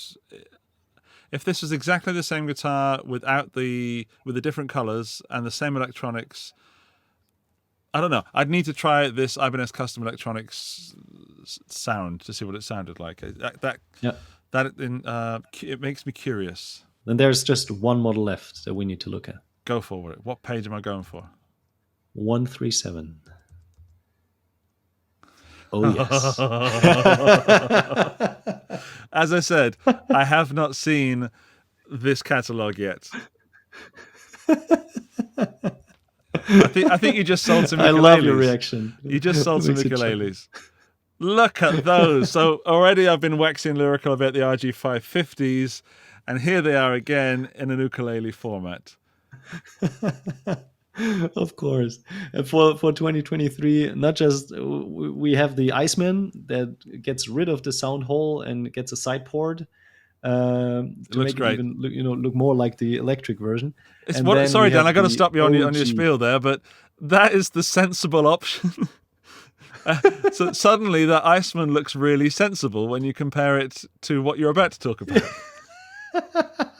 S1: if this was exactly the same guitar with the different colors and the same electronics, I don't know. I'd need to try this Ibanez Custom Electronics sound to see what it sounded like. It makes me curious.
S2: Then there's just one model left that we need to look at.
S1: Go for it. What page am I going for?
S2: 137. Oh, yes.
S1: As I said, I have not seen this catalog yet. I think you just sold some ukuleles.
S2: I love your reaction.
S1: You just sold some ukuleles. Look at those. So already I've been waxing lyrical about the RG550s, and here they are again in an ukulele format.
S2: Of course. And for 2023, not just we have the Iceman that gets rid of the sound hole and gets a side port to
S1: looks
S2: make
S1: great.
S2: it even look more like the electric version.
S1: Sorry, Dan, I got to stop you on your spiel there, but that is the sensible option. So suddenly that Iceman looks really sensible when you compare it to what you're about to talk about.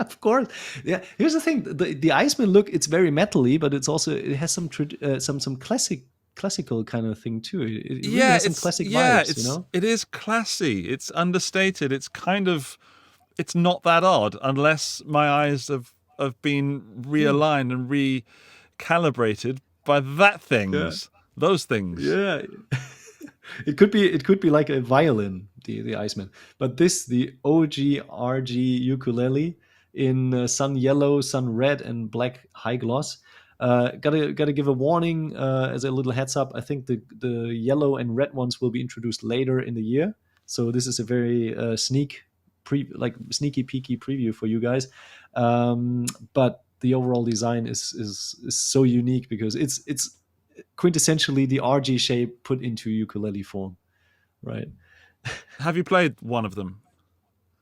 S2: Of course, yeah. Here's the thing: the Iceman look, it's very metally, but it has some classical kind of thing too. It really has some classic vibes.
S1: It is classy. It's understated. It's it's not that odd unless my eyes have been realigned and recalibrated by those things.
S2: Yeah. It could be like a violin, the Iceman, but the 𝗚𝗚𝗘𝗏𝗏 ukulele in sun yellow, sun red, and black high gloss. Gotta give a warning as a little heads up. I think the yellow and red ones will be introduced later in the year, so this is a very sneaky peeky preview for you guys. But the overall design is so unique because it's quintessentially the RG shape put into ukulele form, right?
S1: Have you played one of them?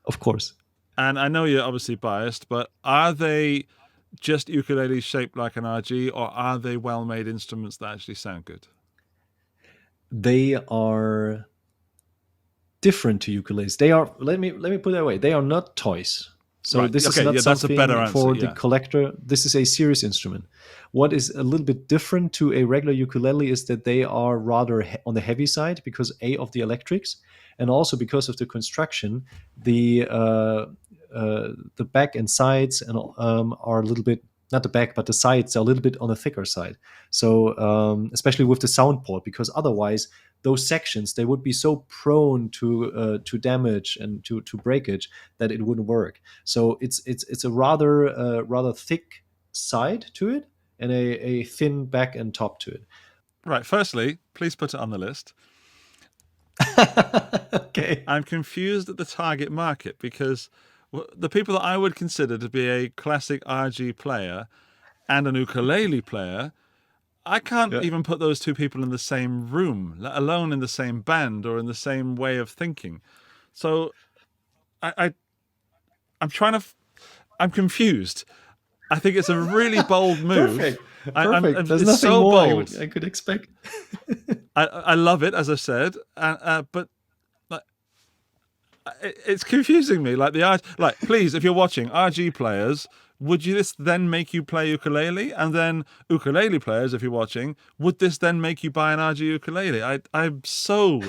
S2: Of course.
S1: And I know you're obviously biased, but are they just ukuleles shaped like an RG, or are they well-made instruments that actually sound good?
S2: They are different to ukuleles. They are, let me put it that way, they are not toys. So
S1: right.
S2: This is not something for the collector. This is a serious instrument. What is a little bit different to a regular ukulele is that they are rather on the heavy side because of the electrics, and also because of the construction. The back and sides are a little bit, not the back, but the sides are a little bit on the thicker side. So especially with the sound port, because otherwise those sections, they would be so prone to damage and to breakage that it wouldn't work. So it's a rather thick side to it and a thin back and top to it.
S1: Right. Firstly, please put it on the list.
S2: Okay.
S1: I'm confused at the target market because the people that I would consider to be a classic RG player and an ukulele player, I can't even put those two people in the same room, let alone in the same band or in the same way of thinking. So I'm confused. I think it's a really bold move.
S2: Perfect. There's nothing
S1: so
S2: more
S1: bold.
S2: I could expect.
S1: I love it, as I said, but it's confusing me. Please, if you're watching, RG players, would this then make you play ukulele? And then ukulele players, if you're watching, would this then make you buy an RG ukulele? I'm so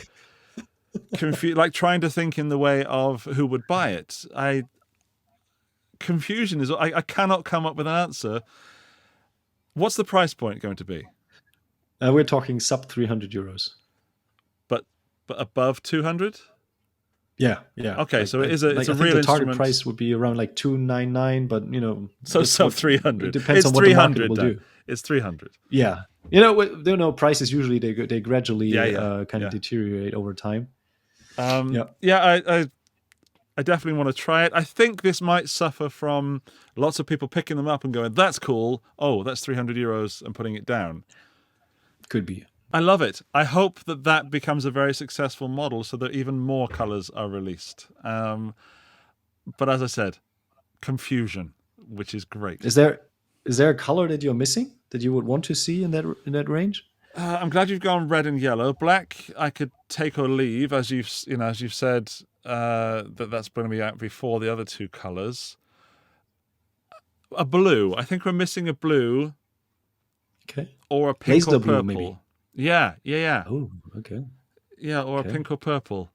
S1: confused, like trying to think in the way of who would buy it. Confusion is, I cannot come up with an answer. What's the price point going to be?
S2: We're talking sub 300 euros.
S1: But above 200?
S2: Yeah.
S1: Okay, so it's a real
S2: the
S1: instrument.
S2: Target price would be around like 299, but
S1: so sub 300.
S2: It depends on what the market will do.
S1: It's 300.
S2: Yeah, prices usually they gradually kind of deteriorate over time.
S1: I definitely want to try it. I think this might suffer from lots of people picking them up and going, "That's cool. Oh, that's 300 euros," and putting it down.
S2: Could be.
S1: I love it. I hope that becomes a very successful model so that even more colors are released. But as I said, confusion, which is great.
S2: Is there a color that you're missing that you would want to see in that range?
S1: I'm glad you've gone red and yellow. Black, I could take or leave, as you've said that's going to be out before the other two colours. A blue. I think we're missing a blue.
S2: Okay.
S1: Or a pink
S2: Blazer
S1: or purple.
S2: blue, maybe.
S1: Yeah.
S2: Oh, okay.
S1: Yeah, or
S2: Okay.
S1: a pink or purple.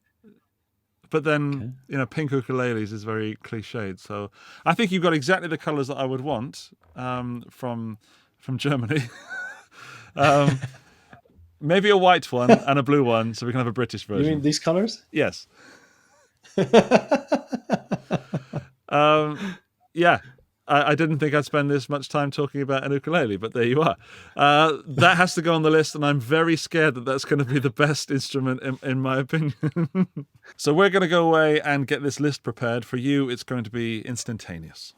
S1: But then, pink ukuleles is very cliched. So I think you've got exactly the colours that I would want from Germany. Maybe a white one and a blue one, so we can have a British version.
S2: You mean these colors?
S1: Yes. Yeah. I didn't think I'd spend this much time talking about an ukulele, but there you are. That has to go on the list, and I'm very scared that that's going to be the best instrument, in my opinion. So we're going to go away and get this list prepared. For you, it's going to be instantaneous.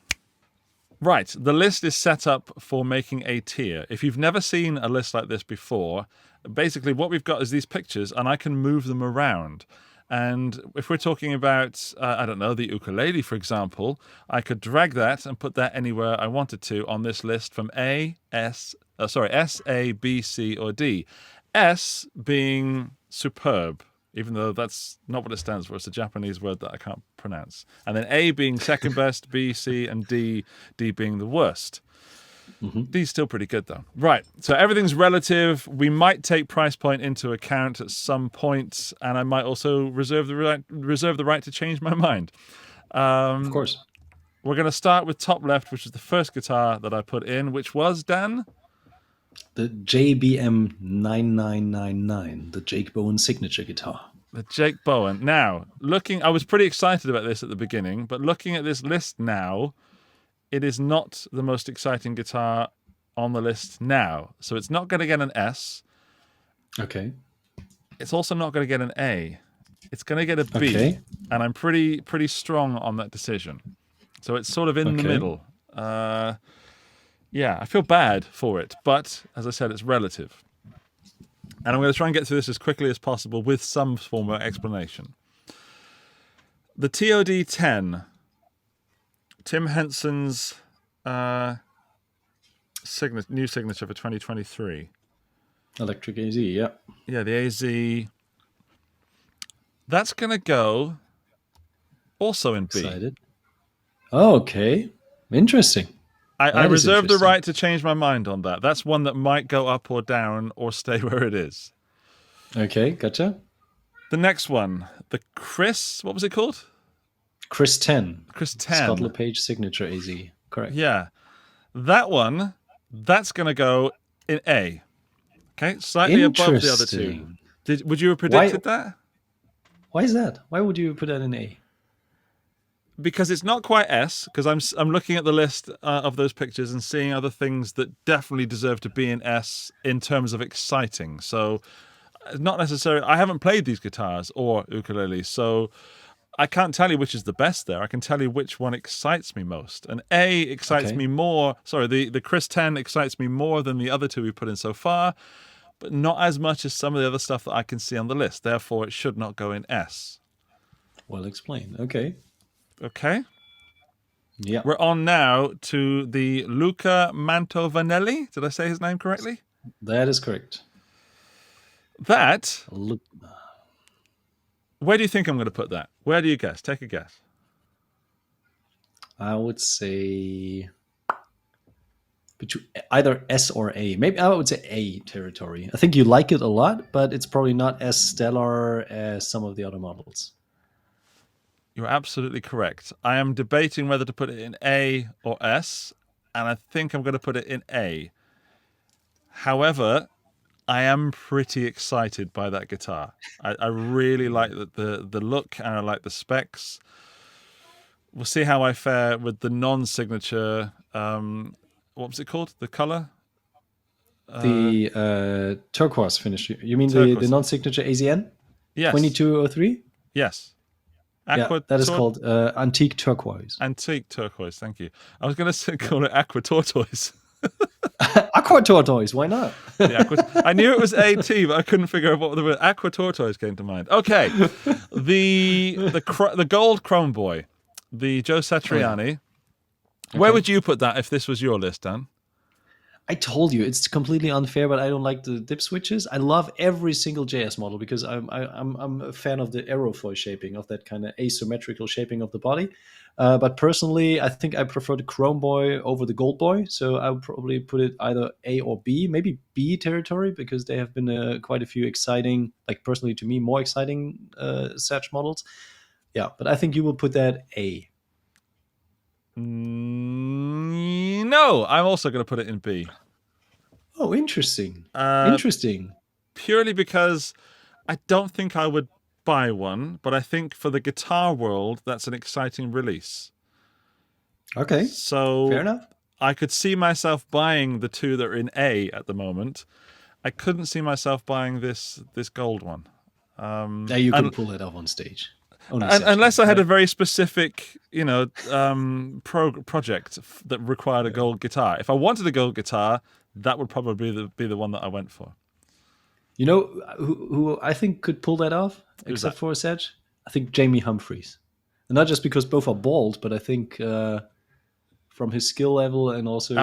S1: Right, the list is set up for making a tier. If you've never seen a list like this before, basically what we've got is these pictures, and I can move them around. And if we're talking about, I don't know, the ukulele, for example, I could drag that and put that anywhere I wanted to on this list from S, A, B, C, or D. S being superb, even though that's not what it stands for. It's a Japanese word that I can't pronounce. And then A being second best, B, C, and D being the worst. D's still pretty good, though. Right, so everything's relative. We might take price point into account at some point, and I might also reserve the right to change my mind.
S2: Of course.
S1: We're going to start with top left, which is the first guitar that I put in, which was, Dan?
S2: The JBM 9999, the Jake Bowen signature guitar.
S1: The Jake Bowen. Now, I was pretty excited about this at the beginning, but looking at this list now, it is not the most exciting guitar on the list now. So it's not going to get an S.
S2: Okay.
S1: It's also not going to get an A. It's going to get a B.
S2: Okay.
S1: And I'm pretty strong on that decision. So it's sort of in the middle. Yeah, I feel bad for it. But, as I said, it's relative. And I'm going to try and get through this as quickly as possible with some form of explanation. The TOD10... Tim Henson's new signature for 2023.
S2: Electric AZ, yeah.
S1: Yeah, the AZ. That's going to go also in B.
S2: Excited. Oh, okay. Interesting.
S1: I reserve the right to change my mind on that. That's one that might go up or down or stay where it is.
S2: Okay, gotcha.
S1: The next one, the Chris, what was it called?
S2: Chris 10.
S1: Chris 10.
S2: Scott LePage signature AZ. Correct.
S1: Yeah. That one, that's going to go in A. Okay, slightly above the other two. Would you have predicted that?
S2: Why is that? Why would you put that in A?
S1: Because it's not quite S, because I'm looking at the list of those pictures and seeing other things that definitely deserve to be in S in terms of exciting. So, not necessarily. I haven't played these guitars or ukuleles, so I can't tell you which is the best there. I can tell you which one excites me most. And A excites me more. Sorry, the Chris 10 excites me more than the other two we put in so far, but not as much as some of the other stuff that I can see on the list. Therefore, it should not go in S.
S2: Well explained. Okay.
S1: Okay.
S2: Yeah.
S1: We're on now to the Luca Mantovanelli. Did I say his name correctly?
S2: That is correct.
S1: That... Where do you think I'm going to put that? Where do you guess? Take a guess.
S2: I would say between either S or A. Maybe I would say A territory. I think you like it a lot, but it's probably not as stellar as some of the other models.
S1: You're absolutely correct. I am debating whether to put it in A or S, and I think I'm going to put it in A. However, I am pretty excited by that guitar. I really like the look, and I like the specs. We'll see how I fare with the non-signature. What was it called? The color?
S2: The turquoise finish. You mean the non-signature AZN?
S1: Yes.
S2: 2203?
S1: Yes.
S2: Yeah, that is called antique turquoise.
S1: Antique turquoise, thank you. I was going to call it aqua tortoise.
S2: Aqua tortoise, why not?
S1: I knew it was AT, but I couldn't figure out what the word aqua tortoise came to mind. Okay, the gold chrome boy, the Joe Satriani. Where would you put that if this was your list, Dan?
S2: I told you it's completely unfair, but I don't like the dip switches. I love every single JS model because I'm a fan of the aerofoil shaping, of that kind of asymmetrical shaping of the body. But personally, I think I prefer the Chrome Boy over the Gold Boy. So I would probably put it either A or B, maybe B territory, because there have been quite a few exciting, like personally to me, more exciting Satch models. Yeah, but I think you will put that A.
S1: No, I'm also going to put it in B.
S2: Oh, interesting. Interesting.
S1: Purely because I don't think I would buy one, but I think for the guitar world, that's an exciting release.
S2: Okay.
S1: So
S2: fair enough.
S1: I could see myself buying the two that are in A at the moment. I couldn't see myself buying this gold one.
S2: Yeah, you can pull it off on stage.
S1: Unless I had a very specific, project that required a gold guitar. If I wanted a gold guitar, that would probably be the one that I went for.
S2: You know who I think could pull that off, except for Satch? I think Jamie Humphries. And not just because both are bald, but I think from his skill level and also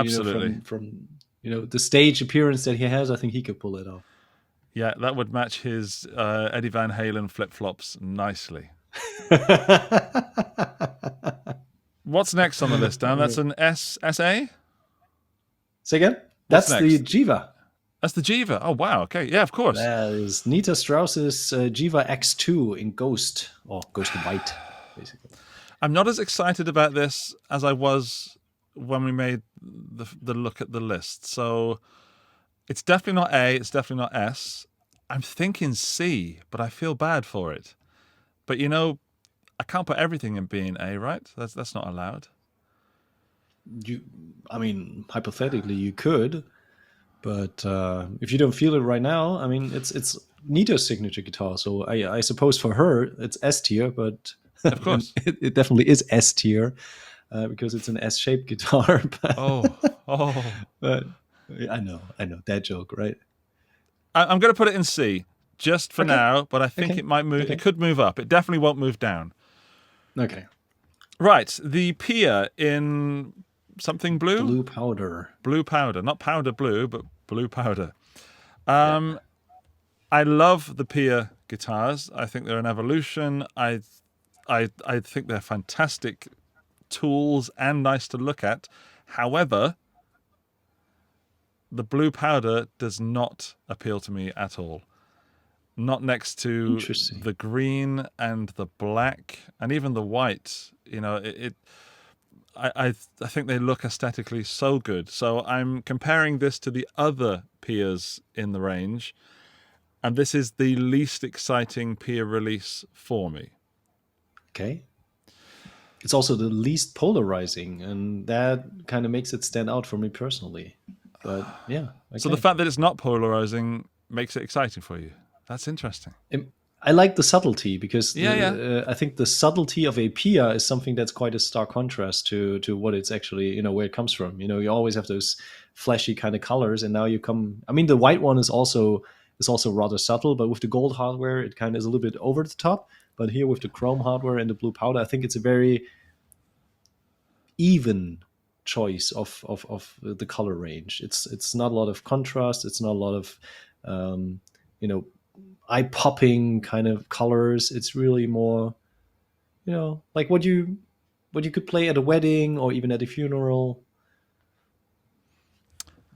S2: from the stage appearance that he has, I think he could pull it off.
S1: Yeah, that would match his Eddie Van Halen flip-flops nicely. What's next on the list, Dan? That's an SA? Say
S2: again? That's the 𝗔𝗩𝗅.
S1: That's the 𝗔𝗩𝗅. Oh, wow. Okay. Yeah, of course.
S2: That is Nita Strauss's 𝗔𝗩𝗅 X2 in Ghost, or Ghost and White, basically.
S1: I'm not as excited about this as I was when we made the look at the list. So it's definitely not A. It's definitely not S. I'm thinking C, but I feel bad for it. But, I can't put everything in B and A, right? That's not allowed.
S2: Hypothetically, you could. But if you don't feel it right now, it's Nita's signature guitar. So I suppose for her, it's S tier, but
S1: of course,
S2: it definitely is S tier because it's an S-shaped guitar. But I know that joke, right?
S1: I'm going to put it in C just for now, but I think it might move. It could move up. It definitely won't move down.
S2: Okay.
S1: Right, the PIA in something blue?
S2: Blue powder.
S1: Blue powder. Not powder blue, but blue powder. I love the PIA guitars. I think they're an evolution. I think they're fantastic tools and nice to look at. However, the blue powder does not appeal to me at all. Not next to the green and the black and even the white. I think they look aesthetically so good. So I'm comparing this to the other PIAs in the range, and this is the least exciting PIA release for me.
S2: Okay. It's also the least polarizing, and that kind of makes it stand out for me personally. But yeah. Okay.
S1: So the fact that it's not polarizing makes it exciting for you. That's interesting.
S2: I like the subtlety because I think the subtlety of a PIA is something that's quite a stark contrast to what it's actually, where it comes from. You always have those flashy kind of colors, and now you come. The white one is also rather subtle, but with the gold hardware, it kind of is a little bit over the top. But here with the chrome hardware and the blue powder, I think it's a very even choice of the color range. It's not a lot of contrast. It's not a lot of eye-popping kind of colors. It's really more, like what you could play at a wedding or even at a funeral.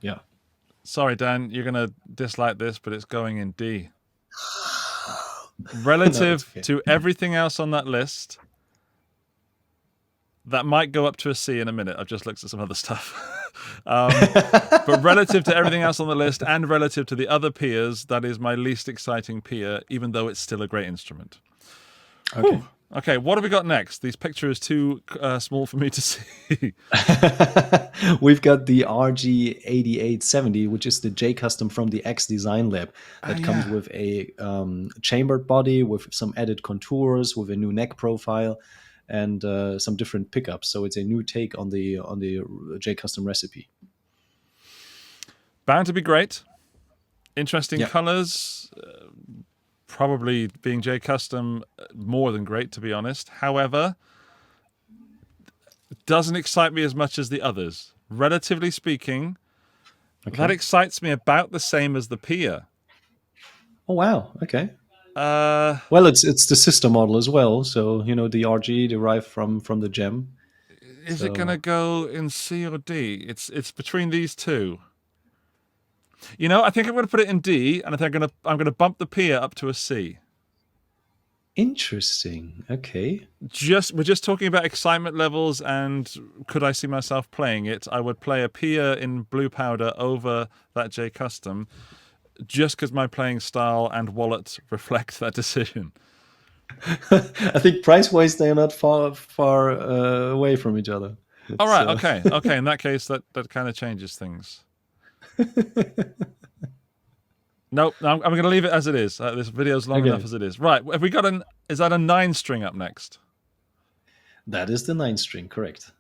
S2: Yeah.
S1: Sorry, Dan, you're going to dislike this, but it's going in D. Relative to everything else on that list, that might go up to a C in a minute. I've just looked at some other stuff. But relative to everything else on the list and relative to the other PIAs, that is my least exciting PIA, even though it's still a great instrument. Okay. Whew. Okay, what have we got next? These pictures are too small for me to see.
S2: We've got the RG8870, which is the J Custom from the X Design Lab that comes with a chambered body with some added contours, with a new neck profile, and some different pickups. So it's a new take on the J Custom recipe.
S1: Bound to be great. Interesting colors. Probably being J Custom, more than great, to be honest. However, it doesn't excite me as much as the others. Relatively speaking,
S2: Okay.
S1: That excites me about the same as the PIA.
S2: Oh wow. Okay. Well, it's the sister model as well. So the RG derived from the gem.
S1: Is it going to go in C or D? It's between these two. I think I'm going to put it in D, and I think I'm going to bump the PIA up to a C.
S2: Interesting. Okay.
S1: We're just talking about excitement levels, and could I see myself playing it? I would play a PIA in blue powder over that J Custom, just because my playing style and wallet reflect that decision.
S2: I think price-wise they're not far away from each other.
S1: All right. Okay. In that case, that kind of changes things. Nope. I'm going to leave it as it is. This video's long enough as it is. Right. Have we got is that a 9-string up next?
S2: That is the 9-string, correct.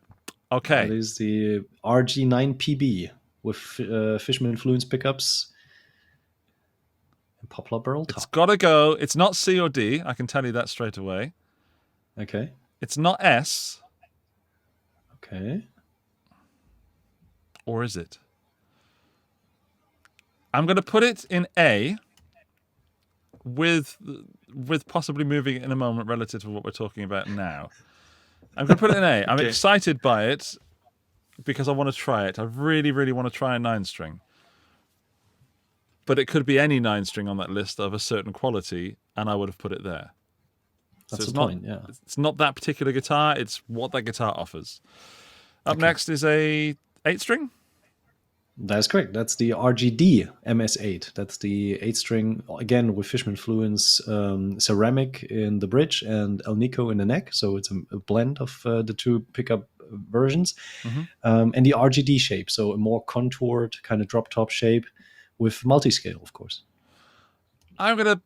S1: Okay.
S2: That is the RG9PB with Fishman Fluence pickups and poplar barrel top.
S1: It's got to go. It's not C or D. I can tell you that straight away.
S2: Okay.
S1: It's not S.
S2: Okay.
S1: Or is it? I'm going to put it in A with possibly moving it in a moment relative to what we're talking about now. I'm going to put it in A. I'm excited by it because I want to try it. I really, really want to try a 9-string. But it could be any 9-string on that list of a certain quality, and I would have put it there.
S2: That's the point, yeah.
S1: It's not that particular guitar, it's what that guitar offers. Up next is a 8-string?
S2: That's correct. That's the RGD MS8. That's the 8-string, again, with Fishman Fluence ceramic in the bridge and Alnico in the neck. So it's a blend of the two pickup versions. And the RGD shape, so a more contoured kind of drop top shape with multi-scale, of course.
S1: I'm going to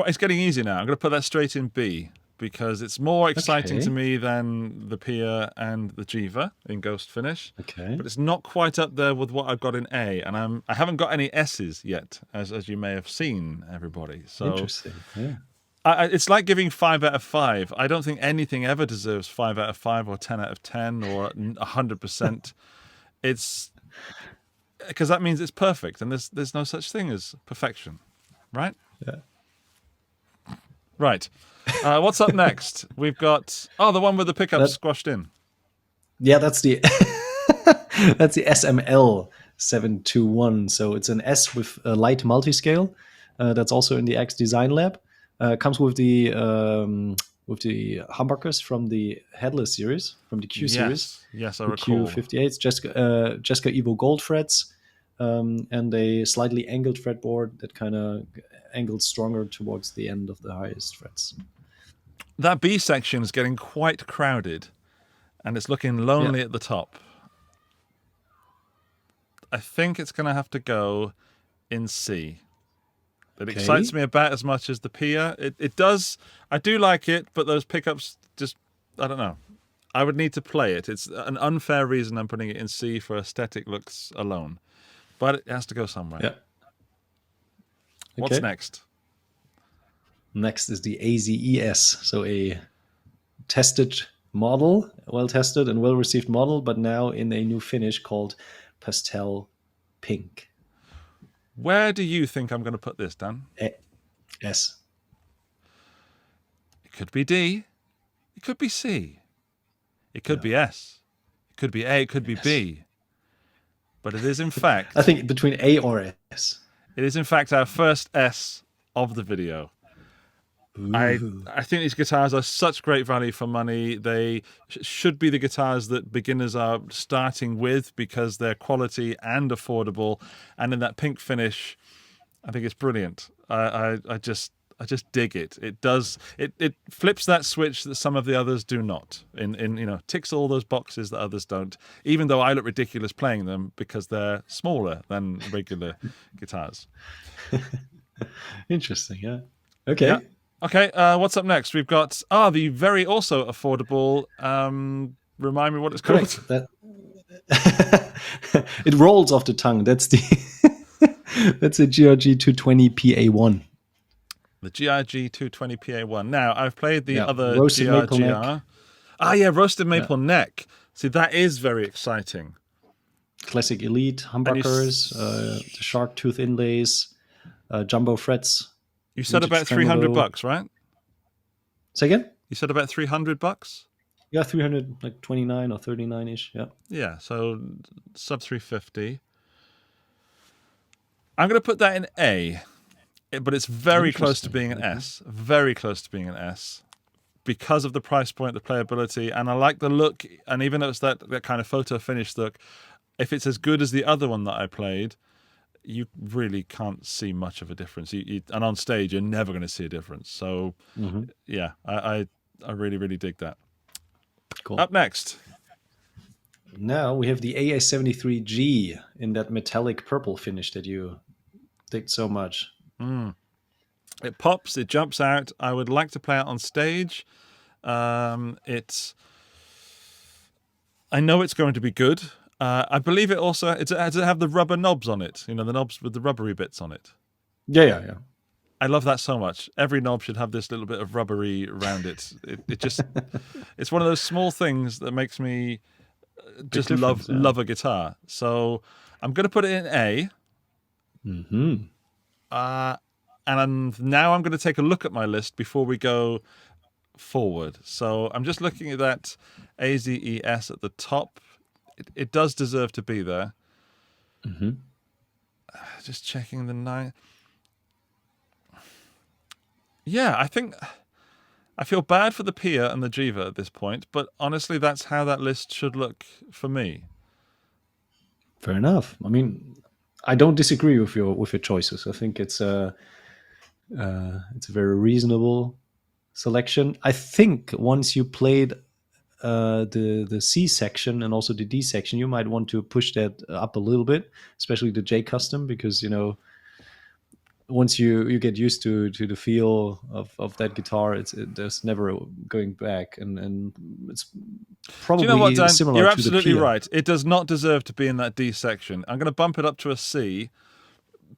S1: it's getting easy now. I'm going to put that straight in B because it's more exciting to me than the PIA and the Gsva in Ghost Finish.
S2: Okay.
S1: But it's not quite up there with what I've got in A, and I haven't got any S's yet, as you may have seen, everybody. So
S2: interesting. Yeah.
S1: It's like giving 5 out of 5. I don't think anything ever deserves 5 out of 5 or 10 out of 10 or 100%. It's because that means it's perfect, and there's no such thing as perfection, right?
S2: Yeah.
S1: Right. What's up next? We've got the one with the pickups squashed in.
S2: Yeah, that's the that's the SML721. So it's an S with a light multiscale. That's also in the X Design Lab. Comes with the humbuckers from the Headless series, from the Q series.
S1: Yes, I recall.
S2: Q58s, Jessica Evo gold frets, and a slightly angled fretboard that kind of angled stronger towards the end of the highest frets.
S1: That B section is getting quite crowded, and it's looking lonely at the top. I think it's going to have to go in C. It excites me about as much as the PIA. It does. I do like it, but those pickups just, I don't know. I would need to play it. It's an unfair reason I'm putting it in C for aesthetic looks alone. But it has to go somewhere.
S2: Yeah.
S1: What's next?
S2: Next is the AZES. So a tested model, well-tested and well-received model, but now in a new finish called Pastel Pink.
S1: Where do you think I'm going to put this, Dan?
S2: S.
S1: It could be D. It could be C. It could be S. It could be A. It could be B. But it is, in fact...
S2: I think between A or S.
S1: It is, in fact, our first S of the video. I think these guitars are such great value for money. They should be the guitars that beginners are starting with because they're quality and affordable. And in that pink finish, I think it's brilliant. I just dig it. It does. It flips that switch that some of the others do not. Ticks all those boxes that others don't. Even though I look ridiculous playing them because they're smaller than regular guitars.
S2: Interesting. Yeah. Okay.
S1: Yeah. Okay, what's up next? We've got the very also affordable. Remind me what it's called.
S2: It rolls off the tongue. That's the that's a GRG220PA1.
S1: The GRG220PA1. Now I've played the other
S2: roasted
S1: GRGR. Roasted maple neck. See, that is very exciting.
S2: classic elite humbuckers, the shark tooth inlays, jumbo frets.
S1: You said
S2: vintage
S1: about
S2: tremolo.
S1: $300, right?
S2: Say again?
S1: You said about $300?
S2: Yeah, 300, like 29 or 39 ish. Yeah.
S1: Yeah, so sub 350. I'm going to put that in A, but it's very close to being an S. Very close to being an S because of the price point, the playability, and I like the look. And even though it's that kind of photo finish look, if it's as good as the other one that I played, you really can't see much of a difference. And on stage, you're never going to see a difference. So, yeah, I really, really dig that.
S2: Cool.
S1: Up next.
S2: Now we have the AS73G in that metallic purple finish that you dig so much.
S1: It pops, it jumps out. I would like to play it on stage. I know it's going to be good. I believe it also, does it have the rubber knobs on it? You know, the knobs with the rubbery bits on it.
S2: Yeah.
S1: I love that so much. Every knob should have this little bit of rubbery around it. It just, it's one of those small things that makes me just love a guitar. So I'm going to put it in A. And now I'm going to take a look at my list before we go forward. So I'm just looking at that AZES at the top. It does deserve to be there. Just checking the 9. Yeah, I feel bad for the PIA and the 𝗔𝗩𝗅 at this point, but honestly, that's how that list should look for me.
S2: Fair enough. I mean, I don't disagree with your choices. I think it's a very reasonable selection. I think once you played the C section and also the D section, you might want to push that up a little bit, especially the J custom, because once you get used to the feel of that guitar, there's never going back, and it's probably
S1: Do you know what, Dan?
S2: similar
S1: You're
S2: to the
S1: absolutely
S2: PIA.
S1: right. It does not deserve to be in that D section. I'm going to bump it up to a C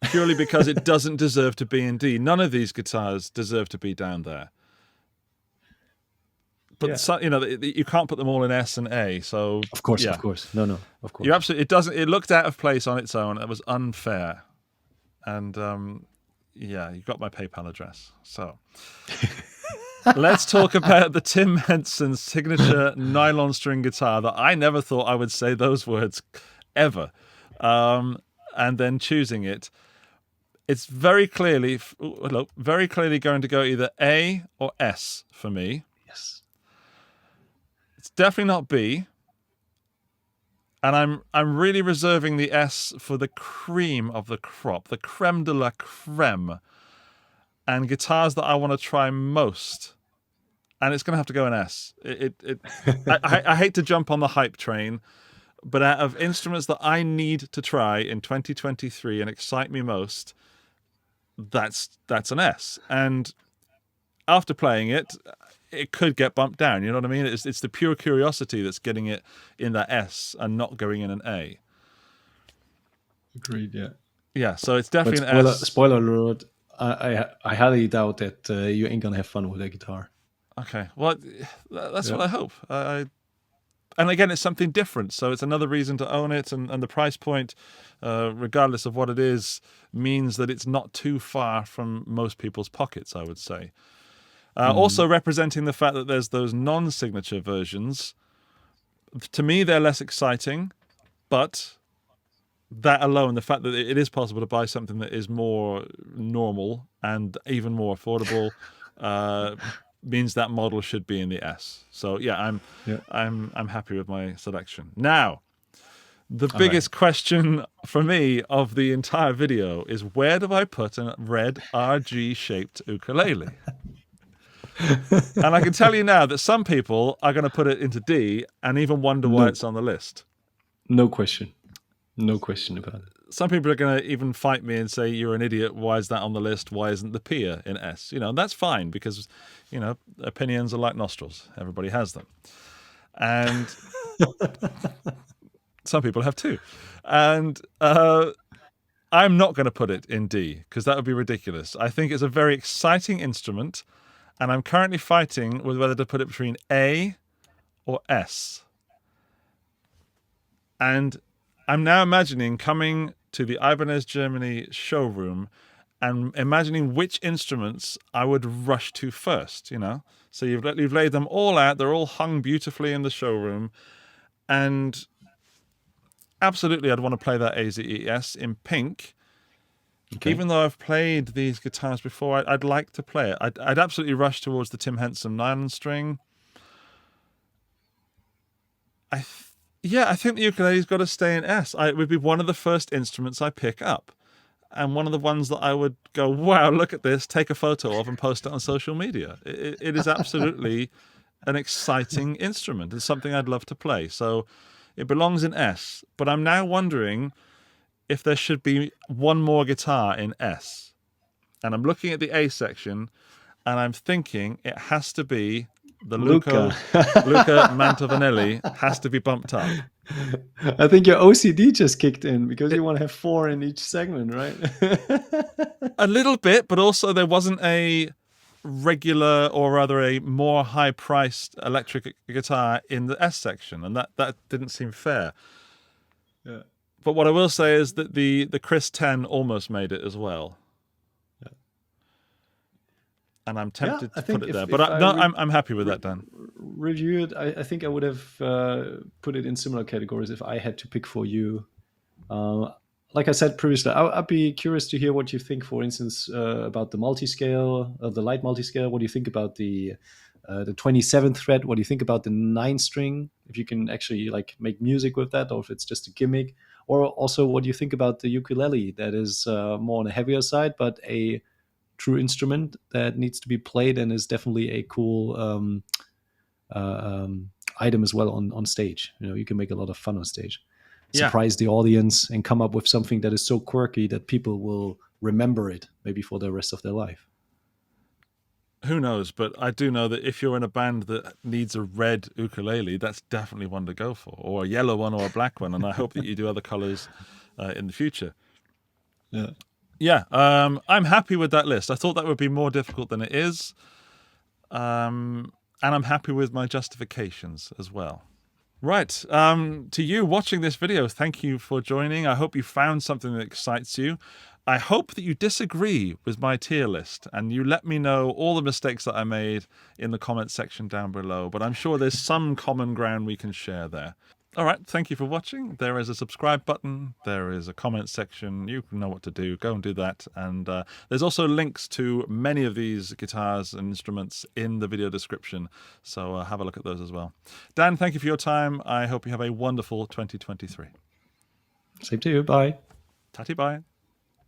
S1: purely because it doesn't deserve to be in D. None of these guitars deserve to be down there. But you can't put them all in S and A. So
S2: of course,
S1: yeah.
S2: of course, no, of course.
S1: You absolutely. It looked out of place on its own. It was unfair, and yeah, you got my PayPal address. So let's talk about the Tim Henson signature nylon string guitar that I never thought I would say those words ever. And then choosing it, it's very clearly going to go either A or S for me.
S2: Yes.
S1: It's definitely not B. And I'm really reserving the S for the cream of the crop, the creme de la creme, and guitars that I want to try most. And it's going to have to go in S. I hate to jump on the hype train, but out of instruments that I need to try in 2023 and excite me most, that's an S. And after playing it, it could get bumped down. You know what I mean? It's the pure curiosity that's getting it in that S and not going in an A.
S2: Agreed. Yeah.
S1: Yeah. So it's definitely
S2: But
S1: an S.
S2: spoiler alert. I highly doubt that you ain't gonna have fun with that guitar.
S1: Okay. Well, that's what I hope. And again, it's something different, so it's another reason to own it. And the price point, regardless of what it is, means that it's not too far from most people's pockets, I would say. Also representing the fact that there's those non-signature versions. To me, they're less exciting, but that alone, the fact that it is possible to buy something that is more normal and even more affordable, means that model should be in the S. So yeah, I'm happy with my selection. Now, the biggest question for me of the entire video is, where do I put a red RG shaped ukulele? And I can tell you now that some people are going to put it into D and even wonder why it's on the list.
S2: No question about it.
S1: Some people are going to even fight me and say, you're an idiot. Why is that on the list? Why isn't the PIA in S? And that's fine because, opinions are like nostrils. Everybody has them. And some people have too. And I'm not going to put it in D because that would be ridiculous. I think it's a very exciting instrument, and I'm currently fighting with whether to put it between A or S. And I'm now imagining coming to the Ibanez Germany showroom and imagining which instruments I would rush to first, you know? So you've laid them all out. They're all hung beautifully in the showroom. And absolutely, I'd want to play that AZES in pink. Okay. Even though I've played these guitars before, I'd like to play it. I'd absolutely rush towards the Tim Henson nylon string. I think the ukulele's got to stay in S. It would be one of the first instruments I pick up. And one of the ones that I would go, wow, look at this, take a photo of and post it on social media. It is absolutely an exciting instrument. It's something I'd love to play. So it belongs in S. But I'm now wondering if there should be one more guitar in S. And I'm looking at the A section, and I'm thinking it has to be the Luca Mantovanelli has to be bumped up.
S2: I think your OCD just kicked in because you want to have 4 in each segment, right?
S1: A little bit, but also there wasn't a regular, or rather a more high-priced electric guitar in the S section, and that didn't seem fair. Yeah. But what I will say is that the Chris 10 almost made it as well. Yeah. And I'm tempted to put it there. But I'm happy with that, Dan.
S2: Review it. I think I would have put it in similar categories if I had to pick for you. Like I said previously, I'd be curious to hear what you think, for instance, about the multi-scale, the light multi-scale. What do you think about the 27th fret? What do you think about the 9-string? If you can actually like make music with that, or if it's just a gimmick. Or also, what do you think about the ukulele that is more on the heavier side, but a true instrument that needs to be played and is definitely a cool item as well on stage. You know, you can make a lot of fun on stage. Surprise the audience and come up with something that is so quirky that people will remember it maybe for the rest of their life.
S1: Who knows? But I do know that if you're in a band that needs a red ukulele, that's definitely one to go for, or a yellow one or a black one. And I hope that you do other colors in the future. Yeah. I'm happy with that list. I thought that would be more difficult than it is. And I'm happy with my justifications as well. Right. To you watching this video, thank you for joining. I hope you found something that excites you. I hope that you disagree with my tier list and you let me know all the mistakes that I made in the comment section down below. But I'm sure there's some common ground we can share there. All right. Thank you for watching. There is a subscribe button. There is a comment section. You know what to do. Go and do that. And there's also links to many of these guitars and instruments in the video description. So have a look at those as well. Dan, thank you for your time. I hope you have a wonderful 2023.
S2: Same to you. Bye.
S1: Tatty bye.